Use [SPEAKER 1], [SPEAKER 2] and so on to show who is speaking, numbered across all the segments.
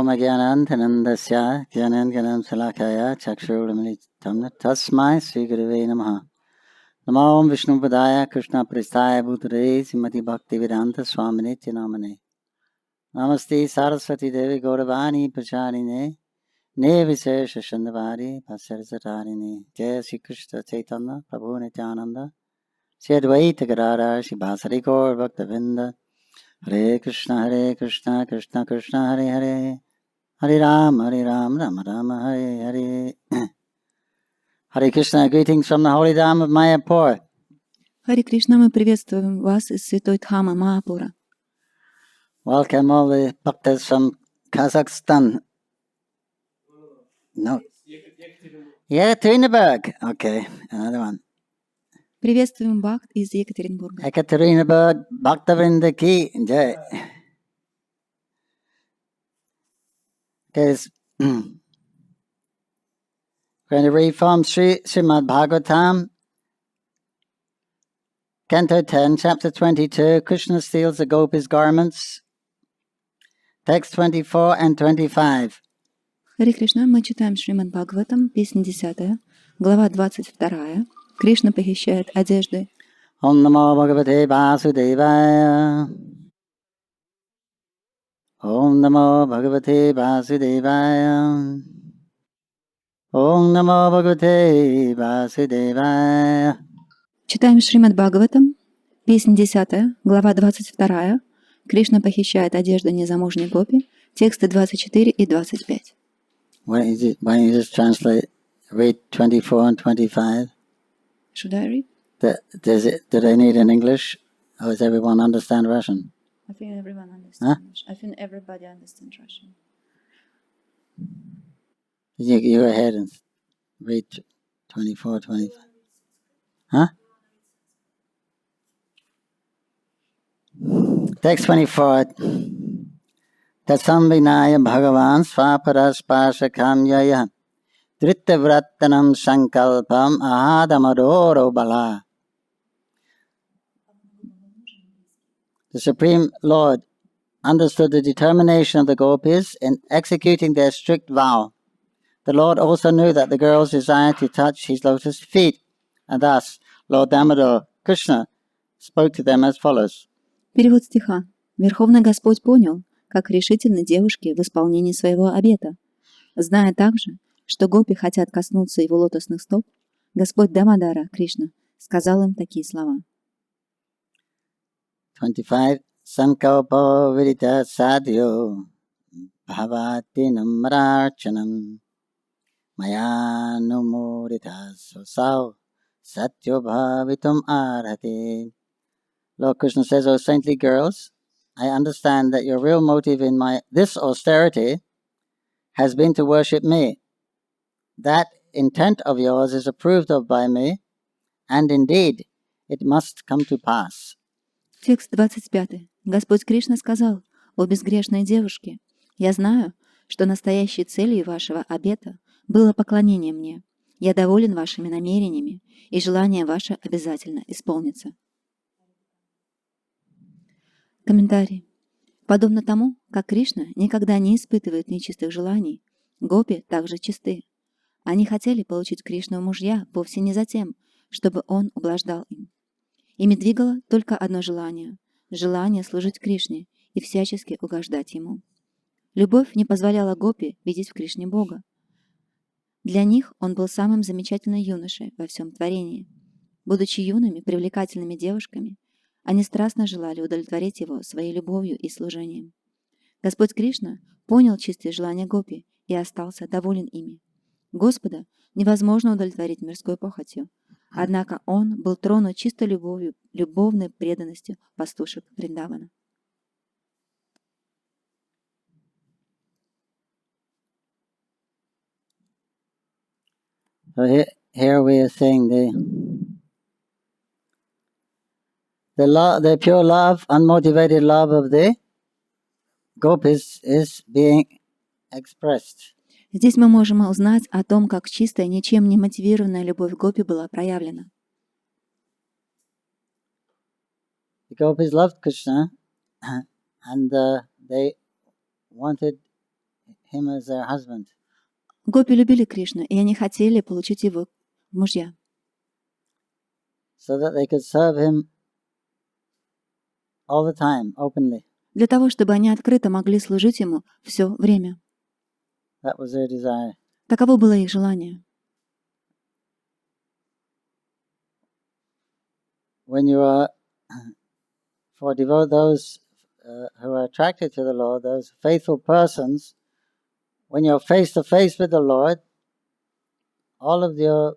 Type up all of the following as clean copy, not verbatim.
[SPEAKER 1] Om Agyanantanandasya Gyananganam Salakaya Chakshuramitam Tasmai Sri Gurave Namaha. Namo Om Vishnu Padaya Krishna Pristaya Bhutare Srimati Bhakti Vedanta Swamini Namane. Namaste Saraswati Devi Gauravani Pracharine Ne Visesha Shandavari Pasarsatarine Jaya Sri Krishna Chaitanya Prabhu Nityananda Sri Advaita Gadadhar Sri Basari Gaur Bhaktavinda Hare Krishna Krishna Krishna Hare Hare Hare Ram, Rama Rama, Hare Hare. Hare Krishna, greetings from the holy Dham of Mayapur.
[SPEAKER 2] Харе Кришна, мы приветствуем вас из святой Дхамы Майяпура.
[SPEAKER 1] Welcome all the bhaktas from Kazakhstan. No. Yekaterinburg. Okay, another one.
[SPEAKER 2] Приветствуем Бхакт из Екатеринбурга.
[SPEAKER 1] Yekaterinburg, Bhaktavinda ki jai. Okay, we're going to read from Srimad Bhagavatam, Canto 10, Chapter 22, Krishna steals the gopis' garments, text 24 and 25.
[SPEAKER 2] Харе Кришна, мы читаем Шримад Бхагаватам, песня 10, глава 22. Кришна похищает одежды.
[SPEAKER 1] Om Namo Bhagavate Vasudevaya. Om Namo Bhagavate Vasudevaya. Om Namo Bhagavate Vasudevaya.
[SPEAKER 2] Читаем Шримад Бхагаватам, песня 10, глава 22. Кришна похищает одежды незамужней гопи, тексты 24 и 25.
[SPEAKER 1] Why don't you just translate, read 24 and 25?
[SPEAKER 2] Should I read?
[SPEAKER 1] Do they need in English, or does everyone understand Russian?
[SPEAKER 2] I think everyone understands.
[SPEAKER 1] Huh?
[SPEAKER 2] I think everybody understands Russian.
[SPEAKER 1] You go ahead and read 24, 25. Huh? Text 24. Tatsam vinaya bhagavan swaparasparshakamyaya drittavrattanam sankalpam ahadamadoro bala. The Supreme Lord understood the determination of the gopis in executing their strict vow. The Lord also knew that the girls desired to touch his lotus feet, and thus Lord Damodar Krishna spoke to them as follows.
[SPEAKER 2] Перевод стиха. Верховный Господь понял, как решительны девушки в исполнении своего обета. Зная также, что гопи хотят коснуться его лотосных стоп, Господь Дамодара Кришна сказал им такие слова.
[SPEAKER 1] 25. Sankalpa vidita sadhyo bhavati namrarchanam maya numurita sosau satyo bhavitum arhati. Lord Krishna says, O saintly girls, I understand that your real motive in this austerity has been to worship me. That intent of yours is approved of by me, and indeed it must come to pass.
[SPEAKER 2] Текст 25. Господь Кришна сказал: «О безгрешные девушки, я знаю, что настоящей целью вашего обета было поклонение мне. Я доволен вашими намерениями, и желание ваше обязательно исполнится». Комментарий. Подобно тому, как Кришна никогда не испытывает нечистых желаний, гопи также чисты. Они хотели получить Кришну в мужья вовсе не за тем, чтобы он ублаждал им. Ими двигало только одно желание — желание служить Кришне и всячески угождать ему. Любовь не позволяла гопи видеть в Кришне Бога. Для них он был самым замечательным юношей во всем творении. Будучи юными, привлекательными девушками, они страстно желали удовлетворить его своей любовью и служением. Господь Кришна понял чистые желания гопи и остался доволен ими. Господа невозможно удовлетворить мирской похотью, однако он был тронут чистой любовью, любовной преданностью пастушек Вриндавана.
[SPEAKER 1] So here we are saying the pure love, unmotivated love of the gopis is being expressed.
[SPEAKER 2] Здесь мы можем узнать о том, как чистая, ничем не мотивированная любовь гопи была проявлена.
[SPEAKER 1] The gopis loved Krishna and they wanted him as their husband.
[SPEAKER 2] Гопи любили Кришну, и они хотели получить его в мужья,
[SPEAKER 1] So that they could serve him all the time, openly.
[SPEAKER 2] для того, чтобы они открыто могли служить ему все время.
[SPEAKER 1] That was their desire.
[SPEAKER 2] Таково было их желание.
[SPEAKER 1] When you are, for devote those who are attracted to the Lord, those faithful persons, when you're face to face with the Lord, all of your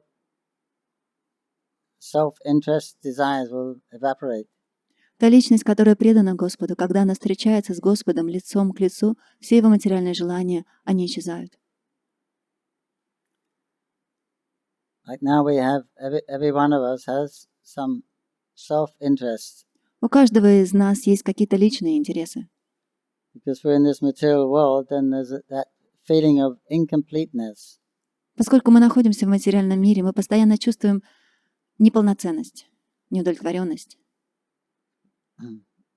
[SPEAKER 1] self-interest desires will evaporate.
[SPEAKER 2] Та личность, которая предана Господу, когда она встречается с Господом лицом к лицу, все его материальные желания, они исчезают.
[SPEAKER 1] Like now we have, every one of us has some self-interest.
[SPEAKER 2] У каждого из нас есть какие-то личные интересы.
[SPEAKER 1] Because we're in this material world, then there's that feeling of incompleteness.
[SPEAKER 2] Поскольку мы находимся в материальном мире, мы постоянно чувствуем неполноценность, неудовлетворенность.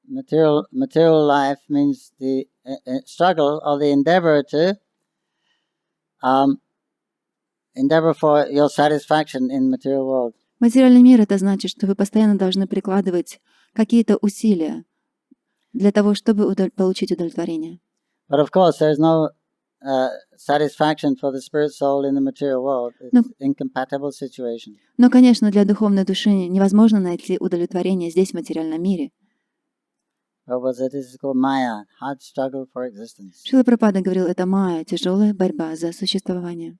[SPEAKER 1] Material life means the struggle or the endeavor to endeavor for your satisfaction in material world.
[SPEAKER 2] Материальный мир — это значит, что вы постоянно должны прикладывать какие-то усилия для того, чтобы получить удовлетворение.
[SPEAKER 1] But of course, there's no satisfaction for the spirit soul in the material world. It's incompatible situation.
[SPEAKER 2] Но, конечно, для духовной души невозможно найти удовлетворение здесь, в материальном мире. Шрила Прабхупада говорил, это майя, тяжелая борьба за существование.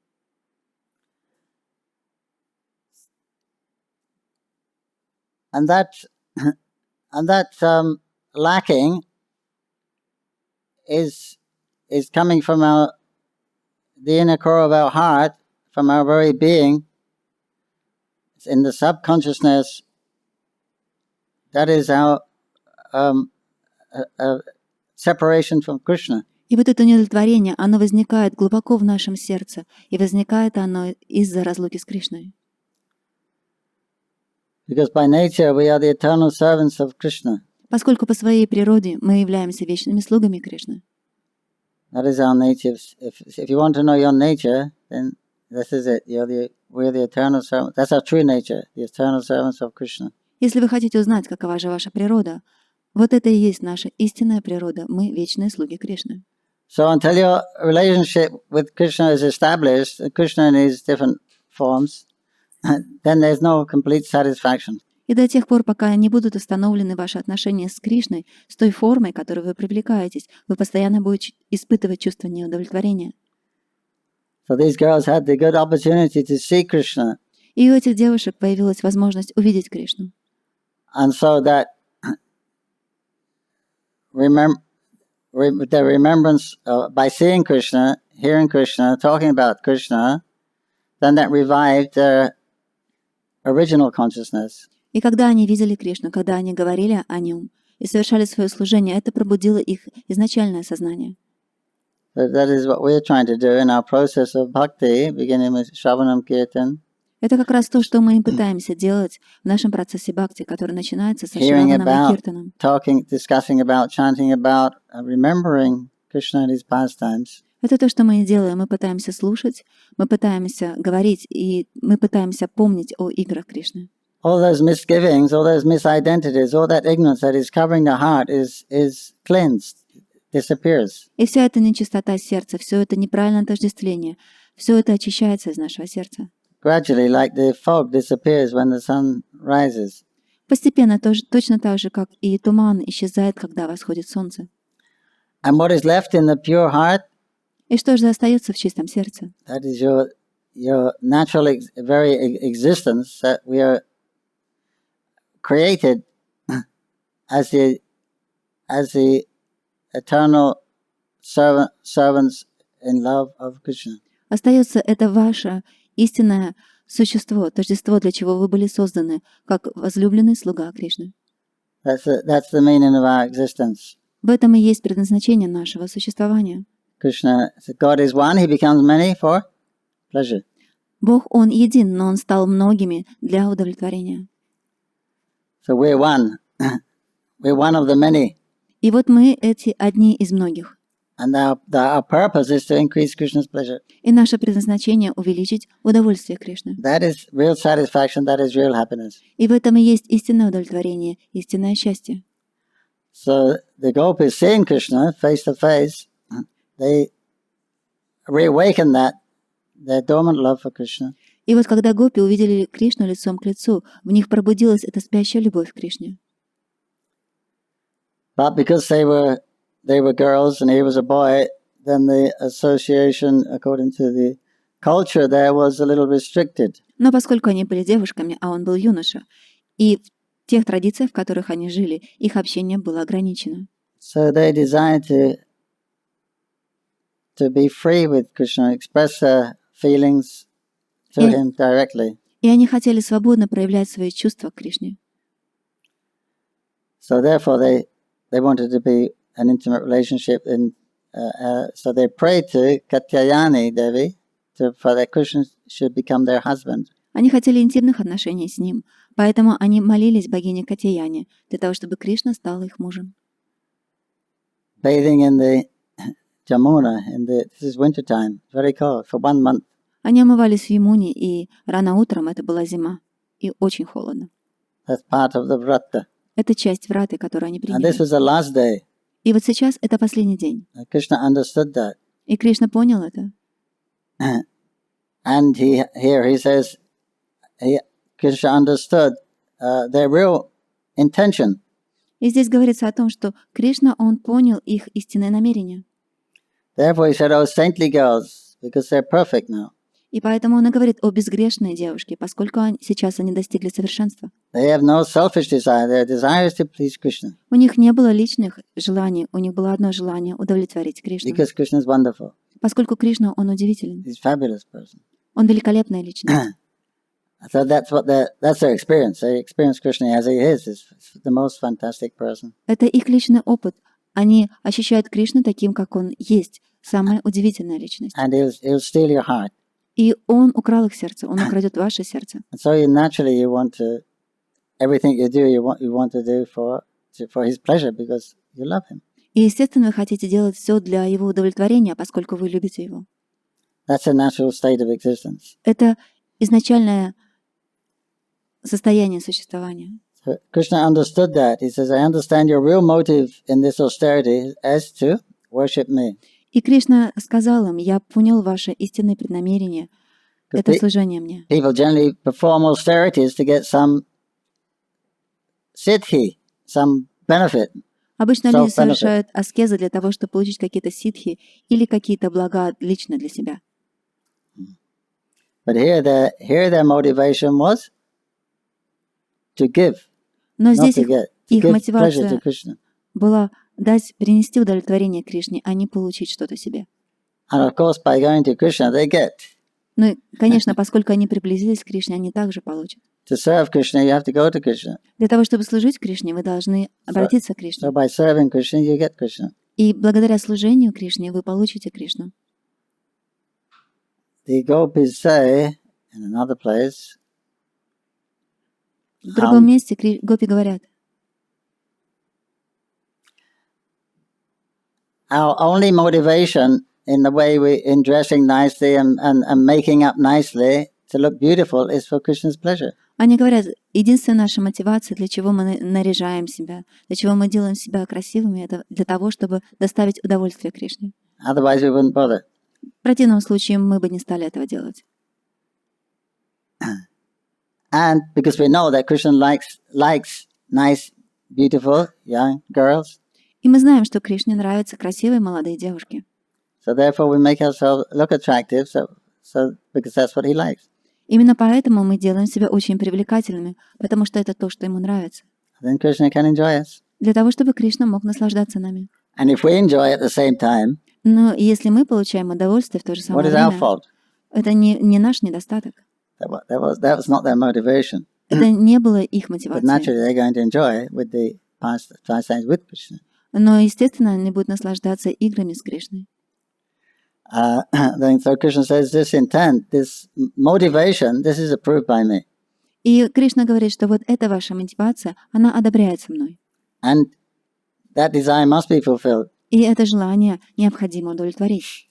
[SPEAKER 1] And that lacking is coming from the inner core of our heart, from our very being. It's in the subconsciousness. That is our separation from Krishna.
[SPEAKER 2] И вот это неудовлетворение, оно возникает глубоко в нашем сердце, и возникает оно из-за разлуки с Кришной.
[SPEAKER 1] Because by nature we are the eternal servants of Krishna.
[SPEAKER 2] Поскольку по своей природе мы являемся вечными слугами Кришны.
[SPEAKER 1] That is our nature. If you want to know your nature, then this is it. We're the eternal servants. That's our true nature, the eternal servants of Krishna.
[SPEAKER 2] Если вы хотите узнать, какова же ваша природа, вот это и есть наша истинная природа. Мы вечные слуги Кришны.
[SPEAKER 1] So until your relationship with Krishna is established, Krishna in his different forms, then there's no complete satisfaction.
[SPEAKER 2] И до тех пор, пока не будут установлены ваши отношения с Кришной, с той формой, которой вы привлекаетесь, вы постоянно будете испытывать чувство неудовлетворения.
[SPEAKER 1] So these girls had the good opportunity to see Krishna.
[SPEAKER 2] И у этих девушек появилась возможность увидеть Кришну.
[SPEAKER 1] And so that the remembrance by seeing Krishna, hearing Krishna, talking about Krishna, then that revived their original consciousness.
[SPEAKER 2] И когда они видели Кришну, когда они говорили о нем и совершали свое служение, это пробудило их изначальное сознание.
[SPEAKER 1] That is what we're trying to do in our process of bhakti, beginning with Shravanam Kirtan.
[SPEAKER 2] Это как раз то, что мы и пытаемся делать в нашем процессе бхакти, который начинается со Шраваном и Киртаном.
[SPEAKER 1] Talking, discussing about, chanting about, remembering Krishna and his pastimes.
[SPEAKER 2] Это то, что мы и делаем. Мы пытаемся слушать, мы пытаемся говорить, и мы пытаемся помнить о играх Кришны.
[SPEAKER 1] All those misgivings, all those misidentities, all that ignorance that is covering the heart is cleansed, disappears.
[SPEAKER 2] И вся эта нечистота сердца, все это неправильное отождествление, все это очищается из нашего сердца.
[SPEAKER 1] Gradually, like the fog disappears when the sun rises.
[SPEAKER 2] Постепенно, точно так же, как и туман исчезает, когда восходит солнце.
[SPEAKER 1] And what is left in the pure heart?
[SPEAKER 2] И что же остается в чистом сердце?
[SPEAKER 1] That is your natural very existence, that we are created as the eternal servants in love of Krishna.
[SPEAKER 2] Остается это ваше истинное существо, тождество, для чего вы были созданы, как возлюбленный слуга Кришны.
[SPEAKER 1] That's the meaning of our existence.
[SPEAKER 2] В этом и есть предназначение нашего существования.
[SPEAKER 1] Krishna, God is one, He becomes many for pleasure.
[SPEAKER 2] Бог, Он един, но Он стал многими для удовлетворения.
[SPEAKER 1] So we're one. We're one of the many.
[SPEAKER 2] И вот мы эти одни из многих.
[SPEAKER 1] And our purpose is to increase Krishna's pleasure.
[SPEAKER 2] И наше предназначение — увеличить удовольствие Кришны.
[SPEAKER 1] That is real satisfaction, that is real happiness.
[SPEAKER 2] И в этом и есть истинное удовлетворение, истинное счастье.
[SPEAKER 1] So the gopis seeing Krishna face to face, they reawaken their dormant love for Krishna.
[SPEAKER 2] И вот когда гопи увидели Кришну лицом к лицу, в них пробудилась эта спящая любовь к Кришне.
[SPEAKER 1] But because they were girls and he was a boy, then the association, according to the culture there, was a little restricted.
[SPEAKER 2] Но поскольку они были девушками, а он был юноша, и в тех традициях, в которых они жили, их общение было ограничено.
[SPEAKER 1] So they desired to be free with Krishna, express their feelings to him directly.
[SPEAKER 2] И они хотели свободно проявлять свои чувства к Кришне.
[SPEAKER 1] So therefore they wanted to be an intimate relationship, so they prayed to Caitanya Devi for that Krishna should become their husband.
[SPEAKER 2] Они хотели интимных отношений с ним, поэтому они молились богине Катьяне для того, чтобы Кришна стал их мужем.
[SPEAKER 1] Bathing in the Jamuna, this is winter time, very cold, for 1 month.
[SPEAKER 2] Они омывались в Ямуне, и рано утром, это была зима, и очень холодно.
[SPEAKER 1] That's part of the vrata.
[SPEAKER 2] Это часть враты, которую они
[SPEAKER 1] And this
[SPEAKER 2] приняли.
[SPEAKER 1] was the last day.
[SPEAKER 2] И вот сейчас это последний день.
[SPEAKER 1] Krishna understood that.
[SPEAKER 2] И Кришна понял это.
[SPEAKER 1] And he says, Krishna understood their real intention.
[SPEAKER 2] И здесь говорится о том, что Кришна, он понял их истинное намерение.
[SPEAKER 1] Therefore he said, oh, saintly girls, because they're perfect now.
[SPEAKER 2] И поэтому он и говорит о безгрешные девушки, поскольку сейчас они достигли совершенства.
[SPEAKER 1] They have no selfish desire. Their desire is to please Krishna.
[SPEAKER 2] У них не было личных желаний, у них было одно желание — удовлетворить Кришну.
[SPEAKER 1] Because Krishna is wonderful.
[SPEAKER 2] Поскольку Кришна, он удивителен.
[SPEAKER 1] He's a fabulous person.
[SPEAKER 2] Он великолепная личность.
[SPEAKER 1] So that's their experience. They experience Krishna as he is. He's the most fantastic person.
[SPEAKER 2] Это их личный опыт. Они ощущают Кришну таким, как он есть, самая удивительная личность.
[SPEAKER 1] And he'll steal your heart.
[SPEAKER 2] И он украл их сердце, он украдет ваше сердце.
[SPEAKER 1] And so naturally you want to, everything you do, you want to do for his pleasure because you love him.
[SPEAKER 2] И, естественно, вы хотите делать все для его удовлетворения, поскольку вы любите его.
[SPEAKER 1] That's a natural state of existence.
[SPEAKER 2] Это изначальное состояние существования.
[SPEAKER 1] So Krishna understood that. He says, I understand your real motive in this austerity as to worship me.
[SPEAKER 2] И Кришна сказал им: я понял ваше истинное преднамерение, это служение мне.
[SPEAKER 1] People generally perform austerities to get some siddhi, some benefit.
[SPEAKER 2] Обычно люди совершают аскезы для того, чтобы получить какие-то ситхи или какие-то блага лично для себя.
[SPEAKER 1] But here their motivation was to give.
[SPEAKER 2] Но здесь их мотивация была принести удовлетворение Кришне, а не получить что-то себе.
[SPEAKER 1] And of course, by going to Krishna, they get.
[SPEAKER 2] Ну и, конечно, поскольку они приблизились к Кришне, они также получат.
[SPEAKER 1] To serve Krishna, you have to go to Krishna.
[SPEAKER 2] Для того, чтобы служить Кришне, вы должны обратиться к Кришне.
[SPEAKER 1] So by serving Krishna, you get Krishna.
[SPEAKER 2] И благодаря служению Кришне вы получите Кришну.
[SPEAKER 1] The gopis say in another place.
[SPEAKER 2] В другом месте гопи говорят:
[SPEAKER 1] our only motivation in the way in dressing nicely and making up nicely to look beautiful is for Krishna's pleasure.
[SPEAKER 2] Они говорят, единственная наша мотивация, для чего мы наряжаем себя, для чего мы делаем себя красивыми, это для того, чтобы доставить удовольствие Кришне.
[SPEAKER 1] Otherwise we wouldn't bother.
[SPEAKER 2] В противном случае мы бы не стали этого делать.
[SPEAKER 1] And because we know that Krishna likes nice, beautiful young girls.
[SPEAKER 2] И мы знаем, что Кришне нравятся красивые молодые девушки.
[SPEAKER 1] So therefore we make ourselves look attractive, because that's what he likes.
[SPEAKER 2] Именно поэтому мы делаем себя очень привлекательными, потому что это то, что ему нравится.
[SPEAKER 1] Then Krishna can enjoy us.
[SPEAKER 2] Для того, чтобы Кришна мог наслаждаться нами.
[SPEAKER 1] And if we enjoy at the same time,
[SPEAKER 2] но если мы получаем удовольствие в то же самое время, это не наш недостаток.
[SPEAKER 1] That was not their motivation.
[SPEAKER 2] Это не было их
[SPEAKER 1] But
[SPEAKER 2] мотивацией.
[SPEAKER 1] naturally they're going to enjoy with the pastimes with Krishna.
[SPEAKER 2] Но, естественно, они будут наслаждаться играми с Кришной.
[SPEAKER 1] Then so Krishna says, this intent, this motivation, this is approved by me.
[SPEAKER 2] И Кришна говорит, что вот эта ваша мотивация, она одобряется мной.
[SPEAKER 1] And that desire must be fulfilled.
[SPEAKER 2] И это желание необходимо удовлетворить.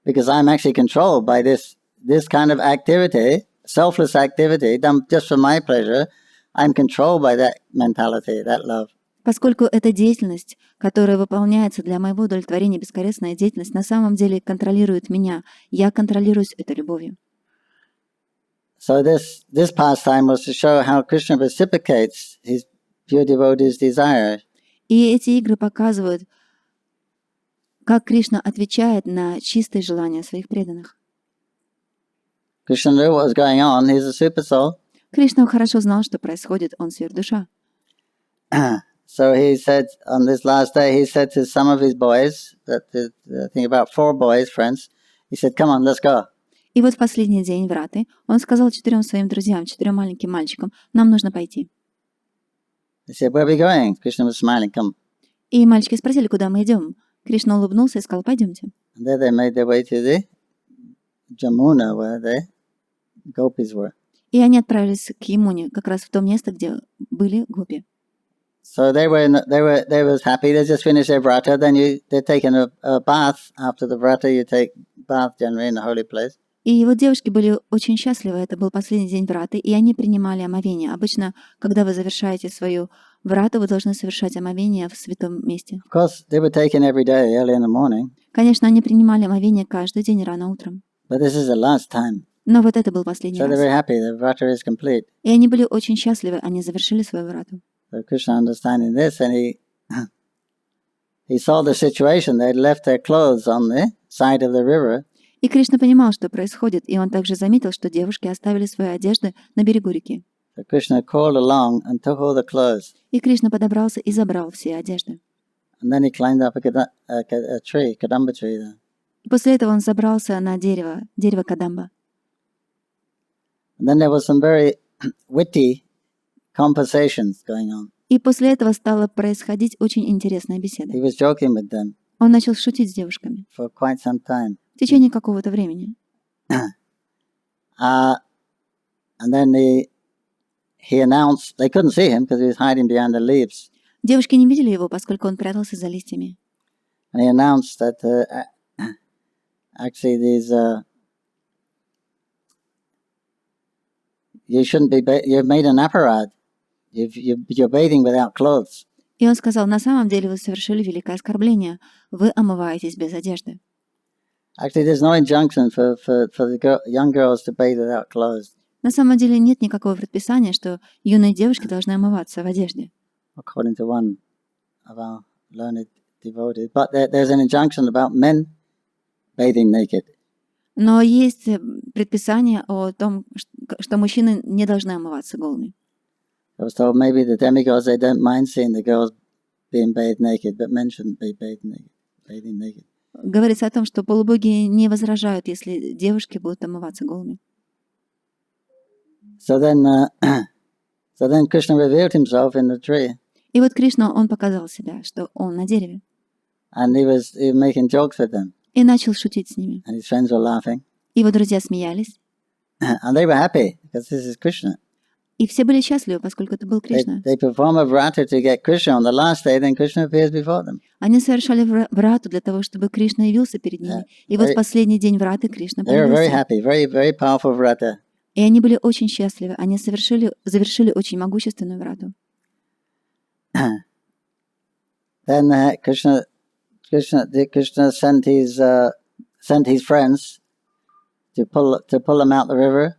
[SPEAKER 1] Because I'm actually controlled by this kind of activity, selfless activity, done just for my pleasure. I'm controlled by that mentality, that love.
[SPEAKER 2] Поскольку эта деятельность, которая выполняется для моего удовлетворения, бескорыстная деятельность, на самом деле контролирует меня. Я контролируюсь этой любовью.
[SPEAKER 1] So this pastime was to show how Krishna reciprocates his pure devotees' desire.
[SPEAKER 2] И эти игры показывают, как Кришна отвечает на чистые желания своих преданных.
[SPEAKER 1] Krishna knew what was going on. He's a super soul.
[SPEAKER 2] Кришна хорошо знал, что происходит, он сверхдуша.
[SPEAKER 1] So he said on this last day, he said to some of his boys, I think about 4 boys, friends, he said, "Come on, let's go."
[SPEAKER 2] И вот в последний день Враты он сказал 4 своим друзьям, 4 маленьким мальчикам, нам нужно пойти.
[SPEAKER 1] They said, "Where are we going?" Krishna was smiling. Come.
[SPEAKER 2] И мальчики спросили, куда мы идем. Кришна улыбнулся и сказал, пойдемте.
[SPEAKER 1] And there they made their way to the Jamuna, where the gopis were.
[SPEAKER 2] И они отправились к Ямуне, как раз в то место, где были гопи.
[SPEAKER 1] So they were happy. They just finished their vrata. Then they're taking a bath after the vrata. You take bath generally in a holy place.
[SPEAKER 2] И вот девушки были очень счастливы. Это был последний день враты, и они принимали омовение. Обычно, когда вы завершаете свою врату, вы должны совершать омовение в святом месте.
[SPEAKER 1] Of course, they were taken every day, early in the morning.
[SPEAKER 2] Конечно, они принимали омовение каждый день рано утром.
[SPEAKER 1] But this is the last time.
[SPEAKER 2] Но вот это был последний
[SPEAKER 1] So they're
[SPEAKER 2] раз.
[SPEAKER 1] very happy. The vrata is complete.
[SPEAKER 2] И они были очень счастливы. Они завершили свою врату.
[SPEAKER 1] So Krishna understanding this, and he saw the situation. They'd left their clothes on the side of the river.
[SPEAKER 2] И Кришна понимал, что происходит, и он также заметил, что девушки оставили свои одежды на берегу реки.
[SPEAKER 1] So Krishna called along and took all the clothes.
[SPEAKER 2] И Кришна подобрался и забрал все одежды.
[SPEAKER 1] And then he climbed up a tree, Kadamba tree there.
[SPEAKER 2] И после этого он забрался на дерево Кадамба.
[SPEAKER 1] And then there was some very witty conversations going on.
[SPEAKER 2] И после этого стала происходить очень интересная беседа.
[SPEAKER 1] He was joking with them
[SPEAKER 2] Он начал шутить с девушками
[SPEAKER 1] for quite some time.
[SPEAKER 2] в течение какого-то времени.
[SPEAKER 1] And then he announced, they couldn't see him because he was hiding behind the leaves.
[SPEAKER 2] Девушки не видели его, поскольку он прятался за листьями.
[SPEAKER 1] And he announced that actually you shouldn't be, you've made an aparad. You're bathing without clothes.
[SPEAKER 2] И он сказал, на самом деле вы совершили великое оскорбление. Вы омываетесь без одежды.
[SPEAKER 1] Actually, there's no injunction for the young girls to bathe without clothes.
[SPEAKER 2] На самом деле нет никакого предписания, что юные девушки должны омываться в одежде.
[SPEAKER 1] According to one of our learned devotees. But there's an injunction about men bathing naked.
[SPEAKER 2] Но есть предписание о том, что мужчины не должны омываться голыми.
[SPEAKER 1] I was told maybe the demigods, they don't mind seeing the girls being bathed naked, but men shouldn't be bathing naked.
[SPEAKER 2] Говорится о том, что полубоги не возражают, если девушки будут омываться голыми.
[SPEAKER 1] So then Krishna revealed himself in the tree.
[SPEAKER 2] И вот Кришна, он показал себя, что он на дереве.
[SPEAKER 1] And he was making jokes with them.
[SPEAKER 2] И начал шутить с ними.
[SPEAKER 1] And his friends were laughing.
[SPEAKER 2] Его друзья смеялись.
[SPEAKER 1] And they were happy because this is Krishna.
[SPEAKER 2] И все были счастливы, поскольку это был Кришна.
[SPEAKER 1] They perform a vrata to get Krishna on the last day, then Krishna appears before them.
[SPEAKER 2] Они совершали врату для того, чтобы Кришна явился перед ними. И вот в последний день враты Кришна
[SPEAKER 1] They were very
[SPEAKER 2] появился.
[SPEAKER 1] happy, very powerful vrata.
[SPEAKER 2] И они были очень счастливы. Они завершили очень могущественную врату.
[SPEAKER 1] Then Krishna sent his friends to pull them out the river.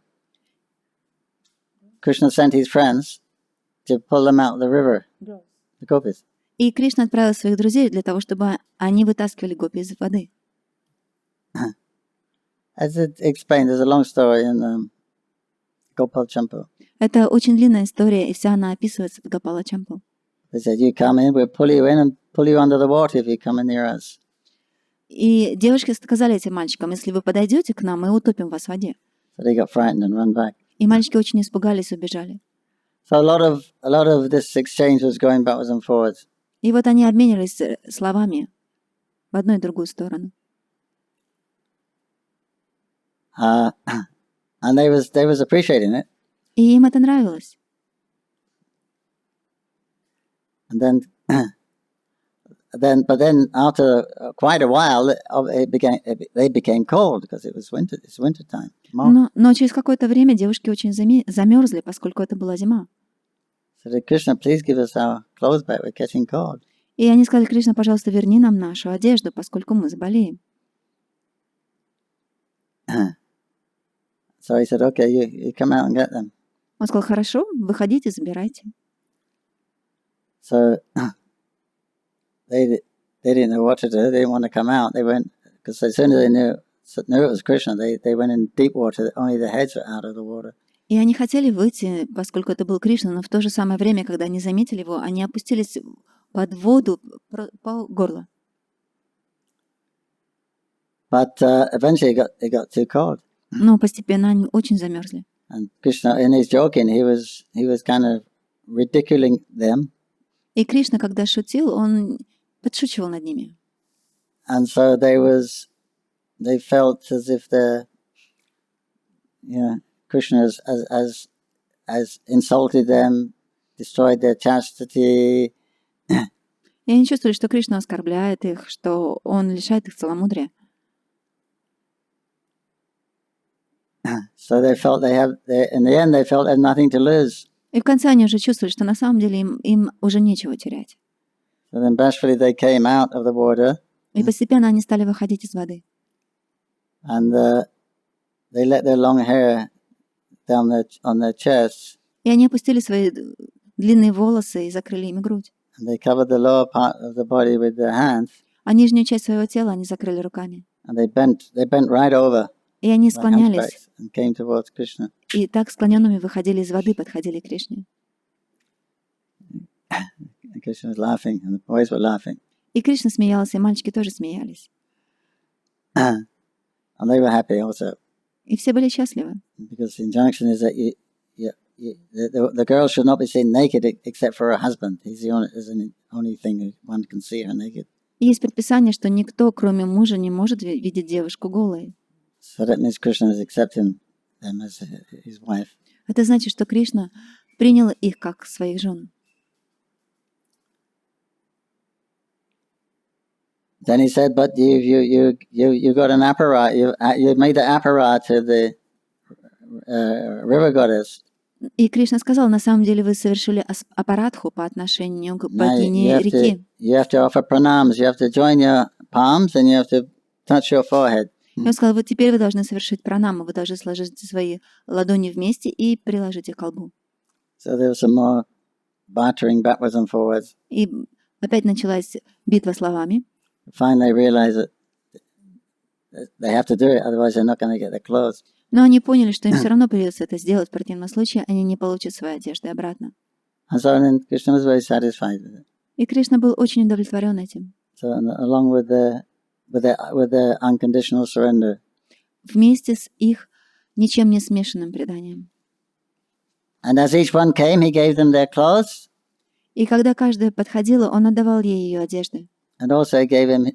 [SPEAKER 1] Krishna sent his friends to pull them out of the river, the gopis.
[SPEAKER 2] И Кришна отправил своих друзей для того, чтобы они вытаскивали гопи из воды.
[SPEAKER 1] As it explained, there's a long story in Gopal Champu.
[SPEAKER 2] Это очень длинная история, и вся она описывается в Гопала Чампу.
[SPEAKER 1] They said, "You come in, we'll pull you in and pull you under the water if you come in near us."
[SPEAKER 2] И девушки сказали этим мальчикам, если вы подойдете к нам, мы утопим вас в воде.
[SPEAKER 1] So they got frightened and run back.
[SPEAKER 2] И мальчики очень испугались и убежали.
[SPEAKER 1] So a lot of this exchange was going backwards and forwards.
[SPEAKER 2] И вот они обменивались словами в одну и другую сторону.
[SPEAKER 1] And they was appreciating it.
[SPEAKER 2] И им это нравилось.
[SPEAKER 1] And then but then after quite a while, they became cold because it was winter. It's winter time.
[SPEAKER 2] Но через какое-то время девушки очень замерзли, поскольку это была зима.
[SPEAKER 1] So Krishna, please give us our clothes back. We're catching cold.
[SPEAKER 2] И они сказали: Кришна, пожалуйста, верни нам нашу одежду, поскольку мы заболеем.
[SPEAKER 1] So he said, okay, you come out and get them.
[SPEAKER 2] Он сказал: хорошо, выходите, забирайте.
[SPEAKER 1] So they didn't know what to do. They didn't want to come out. They went, because as soon as they knew it was Krishna, they went in deep water. Only their heads were out of the water.
[SPEAKER 2] И они хотели выйти, поскольку это был Кришна, но в то же самое время, когда они заметили его, они опустились под воду по горло.
[SPEAKER 1] But eventually it got too cold.
[SPEAKER 2] Но постепенно они очень замерзли.
[SPEAKER 1] And Krishna, in his joking, he was kind of ridiculing them.
[SPEAKER 2] И Кришна, когда шутил, он подшучивал над ними.
[SPEAKER 1] And so they felt as if Krishna has insulted them, destroyed their chastity.
[SPEAKER 2] И они чувствовали, что Кришна оскорбляет их, что он лишает их целомудрия.
[SPEAKER 1] So they felt in the end they felt they had nothing to lose.
[SPEAKER 2] И в конце они уже чувствовали, что на самом деле им уже нечего терять.
[SPEAKER 1] So then bashfully they came out of the water.
[SPEAKER 2] И постепенно они стали выходить из воды.
[SPEAKER 1] And they let their long hair down on their chests.
[SPEAKER 2] И они опустили свои длинные волосы и закрыли ими грудь.
[SPEAKER 1] And they covered the lower part of the body with their hands.
[SPEAKER 2] А нижнюю часть своего тела они закрыли руками.
[SPEAKER 1] And they bent right over.
[SPEAKER 2] И они склонялись.
[SPEAKER 1] And came towards Krishna.
[SPEAKER 2] И так склоненными выходили из воды, подходили к Кришне.
[SPEAKER 1] And Krishna was laughing, and the boys were laughing.
[SPEAKER 2] И Кришна смеялся, и мальчики тоже смеялись.
[SPEAKER 1] And they were happy also.
[SPEAKER 2] И все были счастливы.
[SPEAKER 1] Because the injunction is that the girl should not be seen naked except for her husband. He's the only thing one can see her naked.
[SPEAKER 2] Есть предписание, что никто, кроме мужа, не может видеть девушку голой.
[SPEAKER 1] So that means Krishna is accepting them as his wife.
[SPEAKER 2] Это значит, что Кришна принял их как своих жен.
[SPEAKER 1] Then he said, "But you got an apparat. You made the apparat to the river goddess."
[SPEAKER 2] И Кришна сказал: на самом деле вы совершили апаратху по отношению к богине реки.
[SPEAKER 1] You have to offer pranams. You have to join your palms and you have to touch your forehead.
[SPEAKER 2] И он сказал: вот теперь вы должны совершить пранаму, вы должны сложить свои ладони вместе и приложить их к колбу.
[SPEAKER 1] So there was some more battering backwards and forwards.
[SPEAKER 2] И опять началась битва словами.
[SPEAKER 1] Finally realized that they have to do it, otherwise they're not going to get their clothes.
[SPEAKER 2] Но они поняли, что им все равно придется это сделать, в противном случае они не получат свои одежды обратно.
[SPEAKER 1] And so then Krishna was very satisfied with it.
[SPEAKER 2] И Кришна был очень удовлетворен этим.
[SPEAKER 1] So along with the unconditional surrender.
[SPEAKER 2] Вместе с их ничем не смешанным преданием.
[SPEAKER 1] And as each one came, he gave them their clothes.
[SPEAKER 2] И когда каждая подходила, он отдавал ей ее одежды.
[SPEAKER 1] And also gave him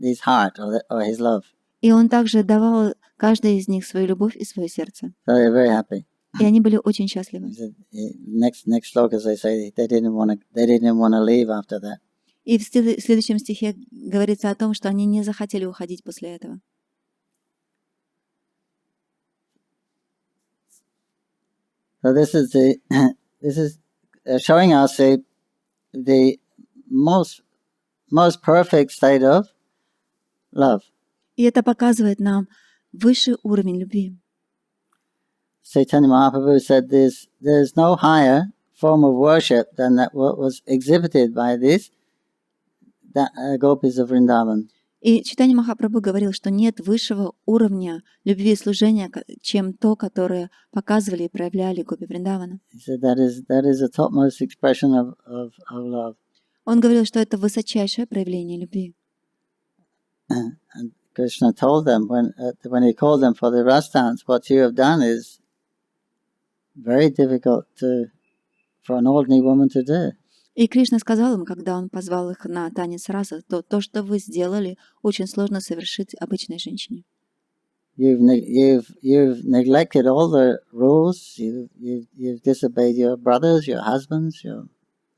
[SPEAKER 1] his heart or his love.
[SPEAKER 2] И он также давал каждой из них свою любовь и свое сердце.
[SPEAKER 1] So they're very happy.
[SPEAKER 2] И они были очень счастливы.
[SPEAKER 1] Next sloka, as they say, they didn't want to leave after that.
[SPEAKER 2] И в следующем стихе говорится о том, что они не захотели уходить после этого.
[SPEAKER 1] So this is showing us the most perfect state of love.
[SPEAKER 2] И это показывает нам высший уровень любви.
[SPEAKER 1] Caitanya-charitamrita said there's no higher form of worship than that what was exhibited by these gopis of Vrindavan.
[SPEAKER 2] И Чайтанья-Махапрабху говорил, что нет высшего уровня любви и служения, чем то, которое показывали и проявляли гопи Вриндавана.
[SPEAKER 1] He said that is the topmost expression of love.
[SPEAKER 2] Он говорил, что это высочайшее проявление любви.
[SPEAKER 1] And Krishna told them when he called them for the ras dance, what you have done is very difficult for an ordinary woman to do.
[SPEAKER 2] И Кришна сказал им, когда он позвал их на танец раса, то, что вы сделали, очень сложно совершить обычной женщине.
[SPEAKER 1] You've neglected all the rules. You've disobeyed your brothers, your husbands, your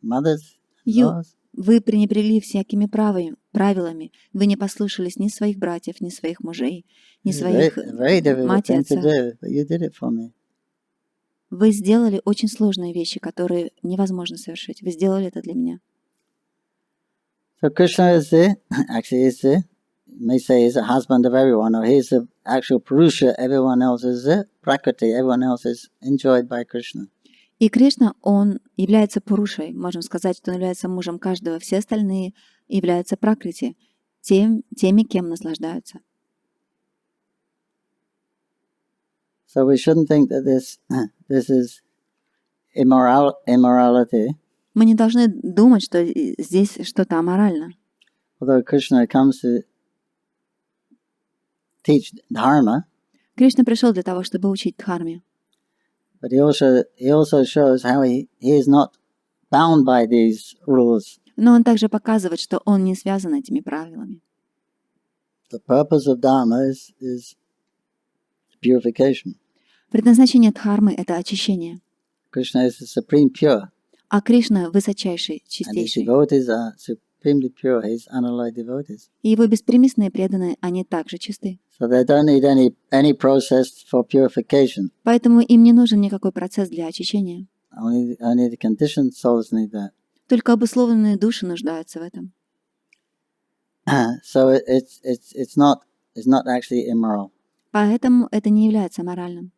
[SPEAKER 1] mothers.
[SPEAKER 2] Вы пренебрегли всякими правилами. Вы не послушались ни своих братьев, ни своих мужей, ни своих мать и отца. Вы сделали очень сложные вещи, которые невозможно совершить. Вы сделали это для меня.
[SPEAKER 1] So Krishna is actually may say he's the husband of everyone, or he's the actual Purusha, everyone else is the Prakriti, everyone else is enjoyed by Krishna.
[SPEAKER 2] И Кришна, он является Пурушей. Можем сказать, что он является мужем каждого. Все остальные являются Пракрити, теми, кем наслаждаются.
[SPEAKER 1] So we shouldn't think that this is immorality.
[SPEAKER 2] Мы не должны думать, что здесь что-то аморально.
[SPEAKER 1] Although Krishna comes to teach dharma,
[SPEAKER 2] Кришна пришел для того, чтобы учить дхарме.
[SPEAKER 1] but he also shows how he is not bound by these rules.
[SPEAKER 2] Но он также показывает, что он не связан этими правилами.
[SPEAKER 1] The purpose of dharma is purification.
[SPEAKER 2] Предназначение дхармы — это очищение.
[SPEAKER 1] Krishna is the supreme pure.
[SPEAKER 2] А Кришна — высочайший,
[SPEAKER 1] And his
[SPEAKER 2] чистейший.
[SPEAKER 1] devotees are supremely pure, his unalloyed devotees.
[SPEAKER 2] И его беспримесные преданные, они также чисты.
[SPEAKER 1] So they don't need any process for purification.
[SPEAKER 2] Поэтому им не нужен никакой процесс для очищения.
[SPEAKER 1] Only the conditioned souls need that.
[SPEAKER 2] Только обусловленные души нуждаются в этом.
[SPEAKER 1] So it's not actually immoral.
[SPEAKER 2] Поэтому это не является моральным.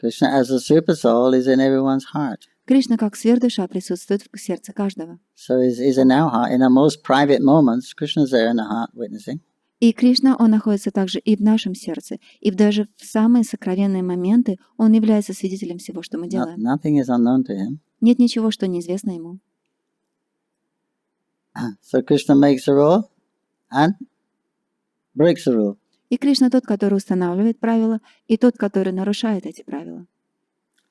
[SPEAKER 1] Krishna as a super soul is in everyone's heart.
[SPEAKER 2] Кришна как сверхдуша присутствует в сердце каждого.
[SPEAKER 1] So he's in our heart. In our most private moments, Krishna's there in the heart witnessing.
[SPEAKER 2] И Кришна, он находится также и в нашем сердце, и даже в самые сокровенные моменты он является свидетелем всего, что мы делаем.
[SPEAKER 1] Nothing is unknown to him.
[SPEAKER 2] Нет ничего, что неизвестно ему.
[SPEAKER 1] So Krishna makes a rule and breaks the rule.
[SPEAKER 2] И Кришна тот, который устанавливает правила, и тот, который нарушает эти правила.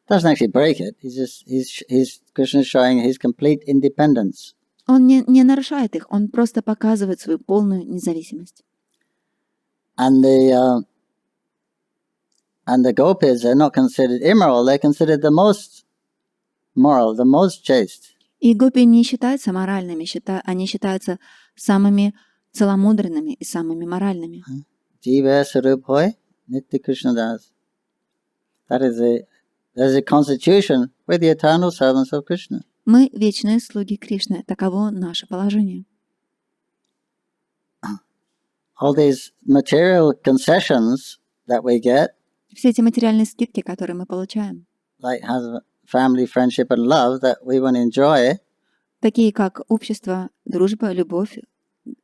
[SPEAKER 1] Doesn't actually break it. He's Krishna showing his complete independence.
[SPEAKER 2] Он не нарушает их, он просто показывает свою полную независимость.
[SPEAKER 1] And the gopis are not considered immoral. They're considered the most moral, the most chaste.
[SPEAKER 2] И гопи не считаются моральными, они считаются самыми целомудренными и самыми моральными.
[SPEAKER 1] Jiva Saruphoy Nitya Krishna Das. That is a constitution with the eternal servants of Krishna.
[SPEAKER 2] Мы вечные слуги Кришны, таково наше положение.
[SPEAKER 1] All these material concessions that we get,
[SPEAKER 2] Все эти материальные скидки, которые мы получаем,
[SPEAKER 1] like husband, family, friendship, and love, that we want to enjoy,
[SPEAKER 2] такие как общество, дружба, любовь,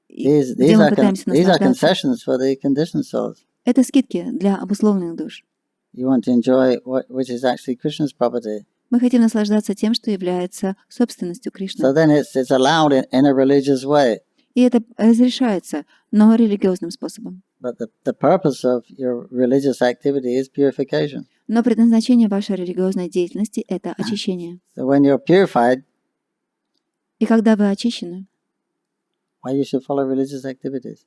[SPEAKER 1] these
[SPEAKER 2] где мы
[SPEAKER 1] are
[SPEAKER 2] пытаемся наслаждаться,
[SPEAKER 1] concessions for the conditioned souls.
[SPEAKER 2] это скидки для обусловленных душ.
[SPEAKER 1] You want to enjoy which is actually Krishna's property.
[SPEAKER 2] Мы хотим наслаждаться тем, что является собственностью Кришны.
[SPEAKER 1] So then it's allowed in a religious way.
[SPEAKER 2] И это разрешается, но религиозным способом.
[SPEAKER 1] But the purpose of your religious activity is purification.
[SPEAKER 2] Но предназначение вашей религиозной деятельности — это очищение.
[SPEAKER 1] So when you're purified,
[SPEAKER 2] И когда вы очищены,
[SPEAKER 1] why you should follow religious activities?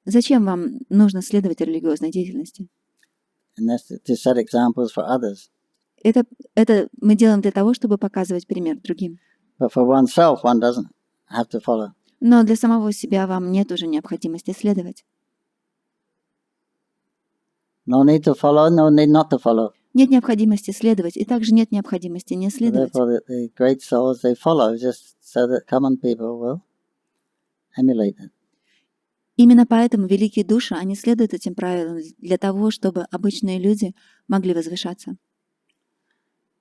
[SPEAKER 2] зачем вам нужно следовать религиозной деятельности?
[SPEAKER 1] And that's to set examples for others.
[SPEAKER 2] Это мы делаем для того, чтобы показывать пример другим.
[SPEAKER 1] But for oneself, one doesn't have to follow.
[SPEAKER 2] Но для самого себя вам нет уже необходимости следовать.
[SPEAKER 1] No need to follow, no need not to follow.
[SPEAKER 2] Нет необходимости следовать, и также нет необходимости не следовать.
[SPEAKER 1] Therefore, the great souls, they follow just so that common people will emulate it.
[SPEAKER 2] Именно поэтому великие души, они следуют этим правилам для того, чтобы обычные люди могли возвышаться.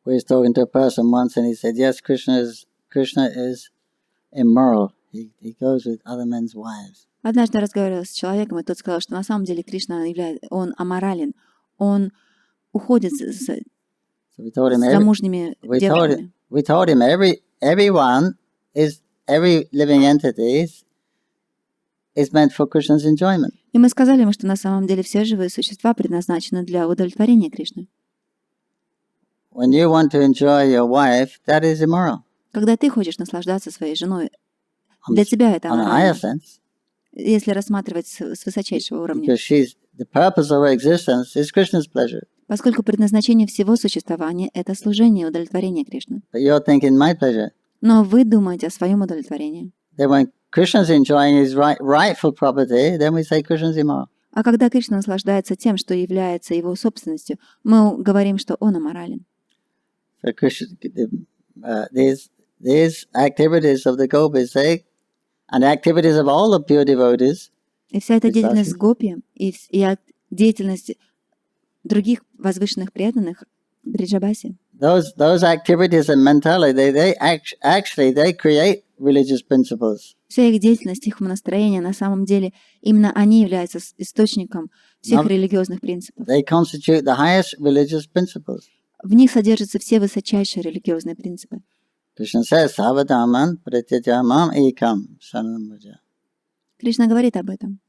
[SPEAKER 1] We was talking to a person once, and he said, "Yes, Krishna is immoral. He goes with other men's wives."
[SPEAKER 2] Однажды я разговаривала с человеком, и тот сказал, что на самом деле Кришна он аморален, он уходит с замужними девушками.
[SPEAKER 1] We told him every living entity is meant for Krishna's enjoyment.
[SPEAKER 2] И мы сказали ему, что на самом деле все живые существа предназначены для удовлетворения Кришны.
[SPEAKER 1] When you want to enjoy your wife, that is immoral.
[SPEAKER 2] Когда ты хочешь наслаждаться своей женой, для тебя это
[SPEAKER 1] On a higher
[SPEAKER 2] аморально,
[SPEAKER 1] sense,
[SPEAKER 2] если рассматривать с высочайшего уровня.
[SPEAKER 1] because the purpose of her existence is Krishna's pleasure.
[SPEAKER 2] Поскольку предназначение всего существования — это служение и удовлетворение Кришны.
[SPEAKER 1] But you're thinking my pleasure.
[SPEAKER 2] Но вы думаете о своем удовлетворении.
[SPEAKER 1] Then when Krishna is enjoying his rightful property, then we say Krishna is immoral.
[SPEAKER 2] А когда Кришна наслаждается тем, что является его собственностью, мы говорим, что он аморален.
[SPEAKER 1] So Krishna, these activities of the gopis, and the activities of all the pure devotees,
[SPEAKER 2] И вся эта деятельность гопи, и деятельность других возвышенных преданных, бриджабаси,
[SPEAKER 1] those activities and mentality, they create religious principles.
[SPEAKER 2] вся их деятельность, их умонастроение, на самом деле, именно они являются источником всех религиозных принципов.
[SPEAKER 1] They constitute the highest religious principles.
[SPEAKER 2] В них содержатся все высочайшие религиозные принципы.
[SPEAKER 1] Krishna says, Savadaman pratyajamam ekam saranam bhaja.
[SPEAKER 2] Кришна говорит об этом.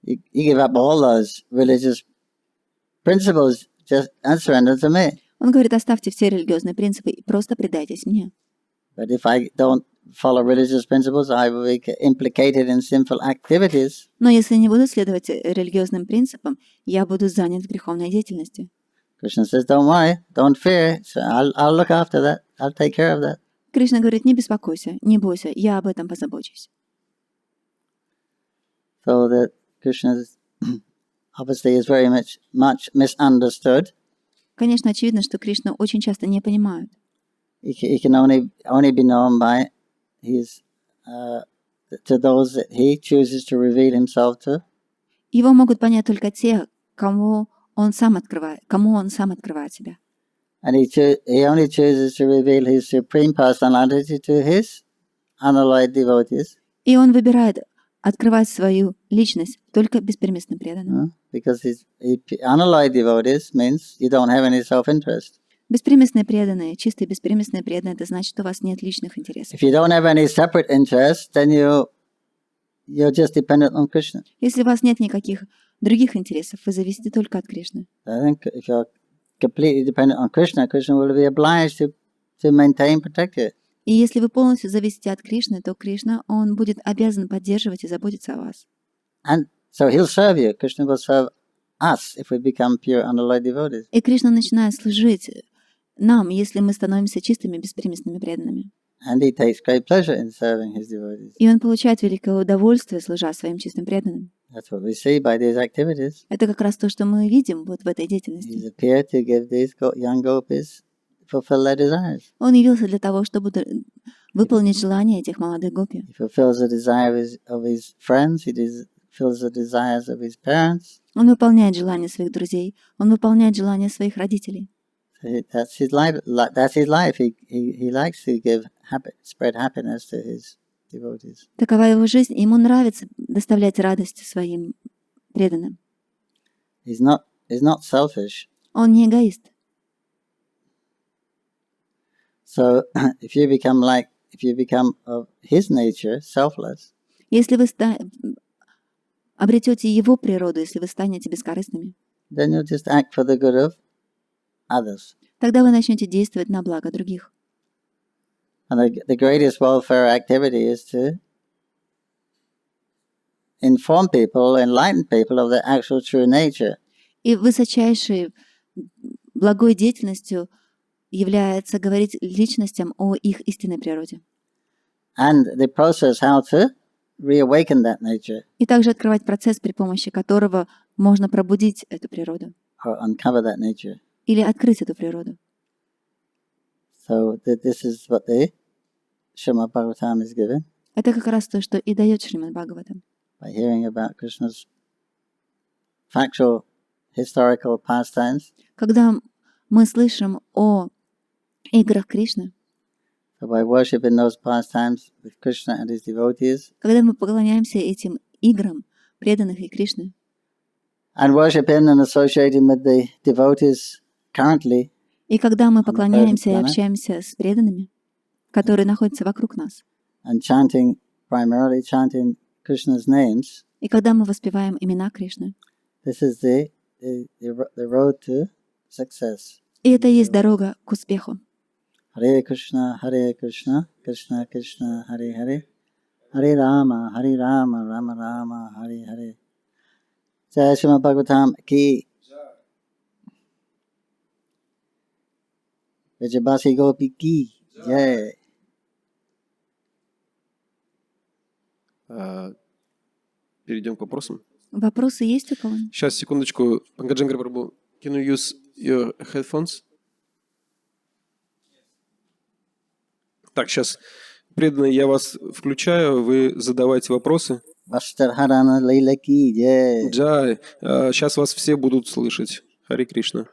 [SPEAKER 1] You give up all those religious principles just and surrender to me.
[SPEAKER 2] Он говорит, оставьте все религиозные принципы и просто предайтесь мне.
[SPEAKER 1] But if I don't follow religious principles, I will be implicated in sinful activities.
[SPEAKER 2] Но если не буду следовать религиозным принципам, я буду занят в греховной деятельности.
[SPEAKER 1] Krishna says, don't worry, don't fear. So I'll look after that. I'll take care of that.
[SPEAKER 2] Кришна говорит, не беспокойся, не бойся, я об этом позабочусь.
[SPEAKER 1] So that Krishna obviously is very much misunderstood.
[SPEAKER 2] Конечно, очевидно, что Кришну очень часто не понимают.
[SPEAKER 1] He can only be known by his to those that he chooses to reveal himself to.
[SPEAKER 2] Его могут понять только те, кому он сам открывает себя.
[SPEAKER 1] And he only chooses to reveal his supreme personality to his unalloyed devotees.
[SPEAKER 2] И он выбирает открывать свою личность только беспримесным преданным.
[SPEAKER 1] Because unalloyed devotees means you don't have any self-interest.
[SPEAKER 2] Беспримесные преданные, чистые беспримесные преданные, это значит, что у вас нет личных интересов.
[SPEAKER 1] If you don't have any separate interests, then you're just dependent on Krishna.
[SPEAKER 2] Если у вас нет никаких других интересов, вы зависите только от Кришны.
[SPEAKER 1] I think if you're completely dependent on Krishna, Krishna will be obliged to maintain, protect you.
[SPEAKER 2] И если вы полностью зависите от Кришны, то Кришна, он будет обязан поддерживать и заботиться о вас.
[SPEAKER 1] And so he'll serve you. Krishna will serve us if we become pure unalloyed devotees.
[SPEAKER 2] И Кришна начинает служить нам, если мы становимся чистыми, беспримесными преданными.
[SPEAKER 1] And he takes great pleasure in serving his devotees.
[SPEAKER 2] И он получает великое удовольствие, служа своим чистым преданным.
[SPEAKER 1] That's what we see by these activities.
[SPEAKER 2] Это как раз то, что мы видим вот в этой деятельности.
[SPEAKER 1] He's appeared to give these young gopis fulfill their desires.
[SPEAKER 2] Он явился для того, чтобы выполнить желания этих молодых гопи.
[SPEAKER 1] He fulfills the desire of his friends. He fulfills the desires of his parents.
[SPEAKER 2] Он выполняет желания своих друзей. Он выполняет желания своих родителей.
[SPEAKER 1] That's his life. That's his life. He likes to spread happiness to his devotees.
[SPEAKER 2] Такова его жизнь, и ему нравится доставлять радость своим преданным.
[SPEAKER 1] He's not selfish.
[SPEAKER 2] Он не эгоист.
[SPEAKER 1] So if you become of his nature, selfless,
[SPEAKER 2] Если вы обретете его природу, если вы станете бескорыстными,
[SPEAKER 1] then you'll just act for the good of others.
[SPEAKER 2] тогда вы начнете действовать на благо других.
[SPEAKER 1] And the greatest welfare activity is to inform people, enlighten people of their actual true nature.
[SPEAKER 2] И высочайшей благой деятельностью является говорить личностям о их истинной природе.
[SPEAKER 1] And the process how to reawaken that nature.
[SPEAKER 2] И также открывать процесс, при помощи которого можно пробудить эту природу.
[SPEAKER 1] Or uncover that nature.
[SPEAKER 2] Или открыть эту природу.
[SPEAKER 1] So this is what the Srimad Bhagavatam is given.
[SPEAKER 2] Это как раз то, что и дает Шримад Бхагаватам.
[SPEAKER 1] By hearing about Krishna's factual, historical pastimes.
[SPEAKER 2] Когда мы слышим о играх Кришны,
[SPEAKER 1] So by worshiping those pastimes with Krishna and his devotees.
[SPEAKER 2] когда мы поклоняемся этим играм преданных и Кришны,
[SPEAKER 1] And worshiping and associating with the devotees currently.
[SPEAKER 2] И когда мы поклоняемся и общаемся с преданными, которые находятся вокруг нас,
[SPEAKER 1] And primarily chanting Krishna's names.
[SPEAKER 2] И когда мы воспеваем имена Кришны,
[SPEAKER 1] This is the road to success.
[SPEAKER 2] И это и есть дорога к успеху.
[SPEAKER 1] Hare Krishna, Krishna Krishna, Hare Hare, Hare Rama, Rama Rama, Hare Hare. Jai Srimad Bhagavatam ki. Vijabasi Gopi ki. Jai.
[SPEAKER 3] Перейдем к вопросам.
[SPEAKER 2] Вопросы есть у кого?
[SPEAKER 3] Сейчас, секундочку. Pankajanghri Prabhu, can you use your headphones? Так, сейчас, преданные, я вас включаю, вы задавайте вопросы.
[SPEAKER 1] Ваштархарана лила ки джай.
[SPEAKER 3] Джай, сейчас вас все будут слышать. Хари Кришна.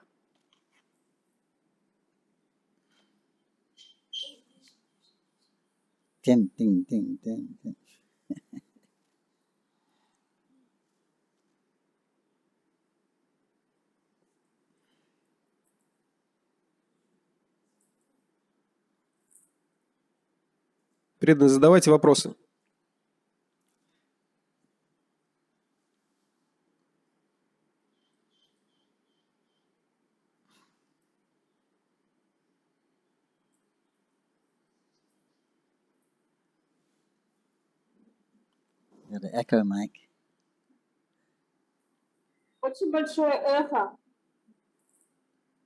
[SPEAKER 1] Ting, ting, ting, ting, ting.
[SPEAKER 3] Преданные, задавайте вопросы.
[SPEAKER 1] Got an echo mic.
[SPEAKER 4] Очень большое эхо.